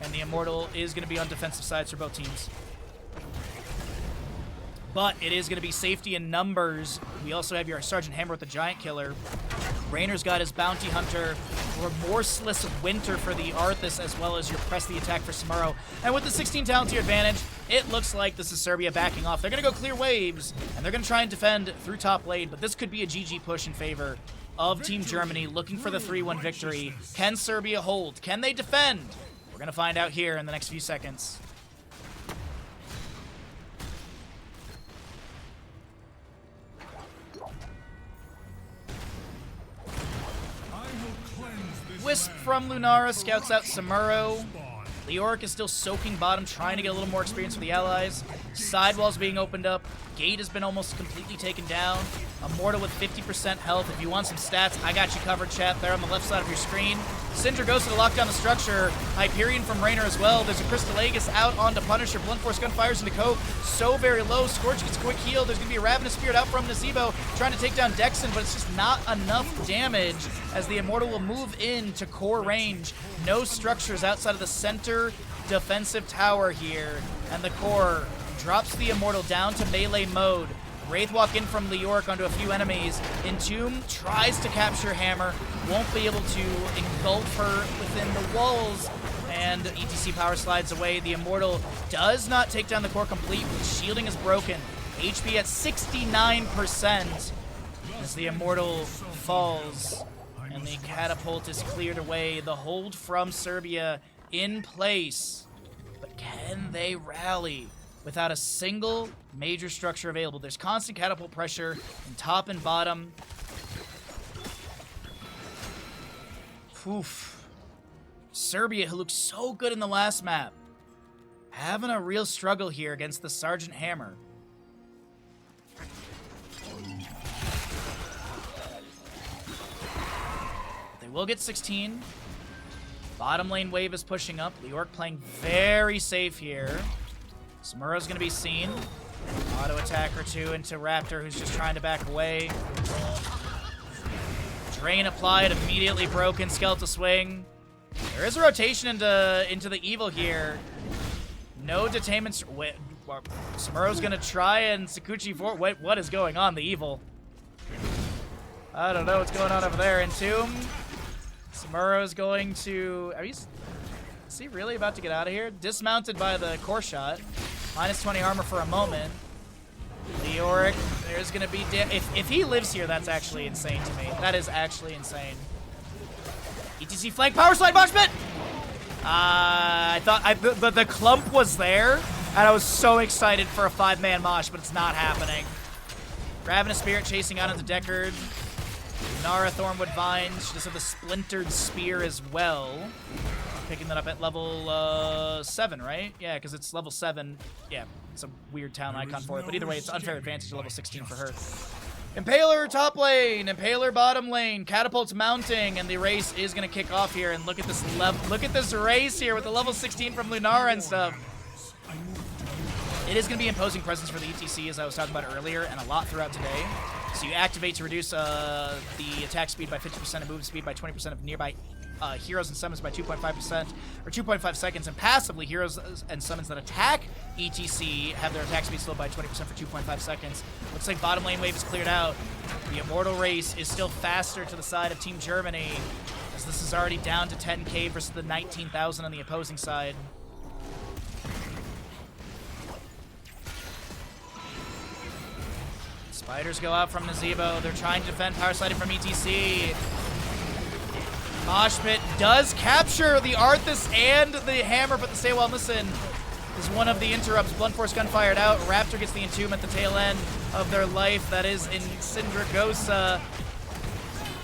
And the Immortal is going to be on defensive sides for both teams. But it is going to be safety in numbers. We also have your Sergeant Hammer with the Giant Killer. Rainer's got his Bounty Hunter, Remorseless Winter for the Arthas, as well as your Press the Attack for Samuro. And with the 16 talent tier advantage, it looks like this is Serbia backing off. They're going to go clear waves, and they're going to try and defend through top lane, but this could be a GG push in favor of Team Germany, looking for the 3-1 victory. Can Serbia hold? Can they defend? We're going to find out here in the next few seconds. Wisp from Lunara scouts out Samuro. Leoric is still soaking bottom, trying to get a little more experience for the allies. Sidewalls being opened up. Gate has been almost completely taken down. Immortal with 50% health. If you want some stats, I got you covered, chat, there on the left side of your screen. Syndra goes to lock down the structure. Hyperion from Rainer as well. There's a Crystal Aegis out onto Punisher. Blunt Force Gun fires into Cope. So very low. Scorch gets a quick heal. There's going to be a Ravenous Spirit out from Nazebo trying to take down Dexon, but it's just not enough damage as the Immortal will move into core range. No structures outside of the center defensive tower here. And the core drops the Immortal down to melee mode. Wraithwalk in from Leoric onto a few enemies. Entomb tries to capture Hammer, won't be able to engulf her within the walls, and ETC power slides away. The Immortal does not take down the core complete, but shielding is broken. HP at 69%. As the Immortal falls and the catapult is cleared away, the hold from Serbia in place. But can they rally without a single major structure available? There's constant catapult pressure in top and bottom. Oof. Serbia, who looked so good in the last map, having a real struggle here against the Sergeant Hammer. They will get 16. Bottom lane wave is pushing up. Leorc playing very safe here. Samuro's going to be seen. Auto attack or two into Raptor, who's just trying to back away. Drain applied, immediately broken. Skeletal swing. There is a rotation into the evil here. No detainment. Samuro's going to try and Sakuchi for. Wait, what is going on? The evil. I don't know what's going on over there. Entomb. Samuro's going to... Is he really about to get out of here? Dismounted by the core shot. Minus 20 armor for a moment. Leoric, there's going to be... If he lives here, that's actually insane to me. That is actually insane. ETC flank power slide mosh pit! I thought the clump was there, and I was so excited for a 5-man mosh, but it's not happening. Ravenous Spirit chasing out into Deckard. Nara Thornwood Vine. She does have the Splintered Spear as well. Picking that up at level 7, right? Yeah, because it's level 7. Yeah, it's a weird town icon for it. But either way, it's unfair advantage to level 16 for her. Impaler top lane, Impaler bottom lane, catapults mounting, and the race is going to kick off here. And look at this look at this race here with the level 16 from Lunara and stuff. It is going to be imposing presence for the ETC, as I was talking about earlier, and a lot throughout today. So you activate to reduce the attack speed by 50% and movement speed by 20% of nearby heroes and summons by 2.5% or 2.5 seconds, and passively heroes and summons that attack ETC have their attack speed slowed by 20% for 2.5 seconds. Looks like bottom lane wave is cleared out. The Immortal race is still faster to the side of Team Germany, as this is already down to 10k versus the 19,000 on the opposing side. Spiders go out from Nazebo. They're trying to defend power sliding from ETC. Mosh Pit does capture the Arthas and the Hammer, but the Stay Well Listen is one of the interrupts. Blunt Force gun fired out. Raptor gets the Entomb at the tail end of their life. That is in Syndragosa.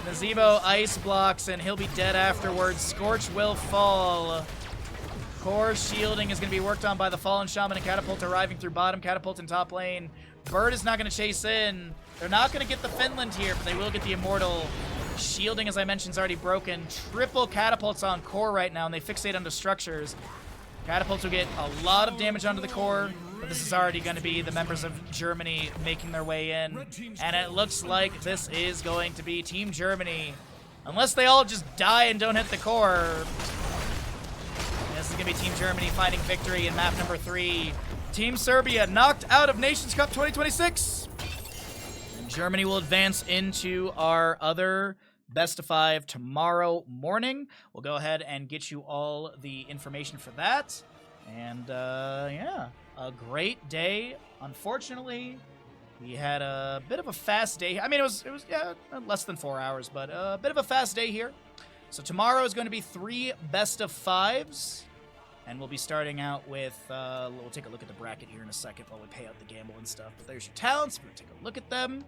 Nazebo ice blocks, and he'll be dead afterwards. Scorch will fall. Core shielding is going to be worked on by the Fallen Shaman and Catapult arriving through bottom. Catapult in top lane. Bird is not going to chase in. They're not going to get the Finland here, but they will get the Immortal. Shielding, as I mentioned, is already broken. Triple catapults on core right now, and they fixate onto structures. Catapults will get a lot of damage onto the core, but this is already going to be the members of Germany making their way in. And it looks like this is going to be Team Germany. Unless they all just die and don't hit the core. This is going to be Team Germany finding victory in map number 3. Team Serbia knocked out of Nations Cup 2026. And Germany will advance into our other best of 5 tomorrow morning. We'll go ahead and get you all the information for that. And yeah, a great day. Unfortunately, we had a bit of a fast day. I mean, it was yeah, less than 4 hours, but a bit of a fast day here. So tomorrow is going to be 3 best of 5s. And we'll be starting out with, we'll take a look at the bracket here in a second while we pay out the gamble and stuff. But there's your talents. We're going to take a look at them.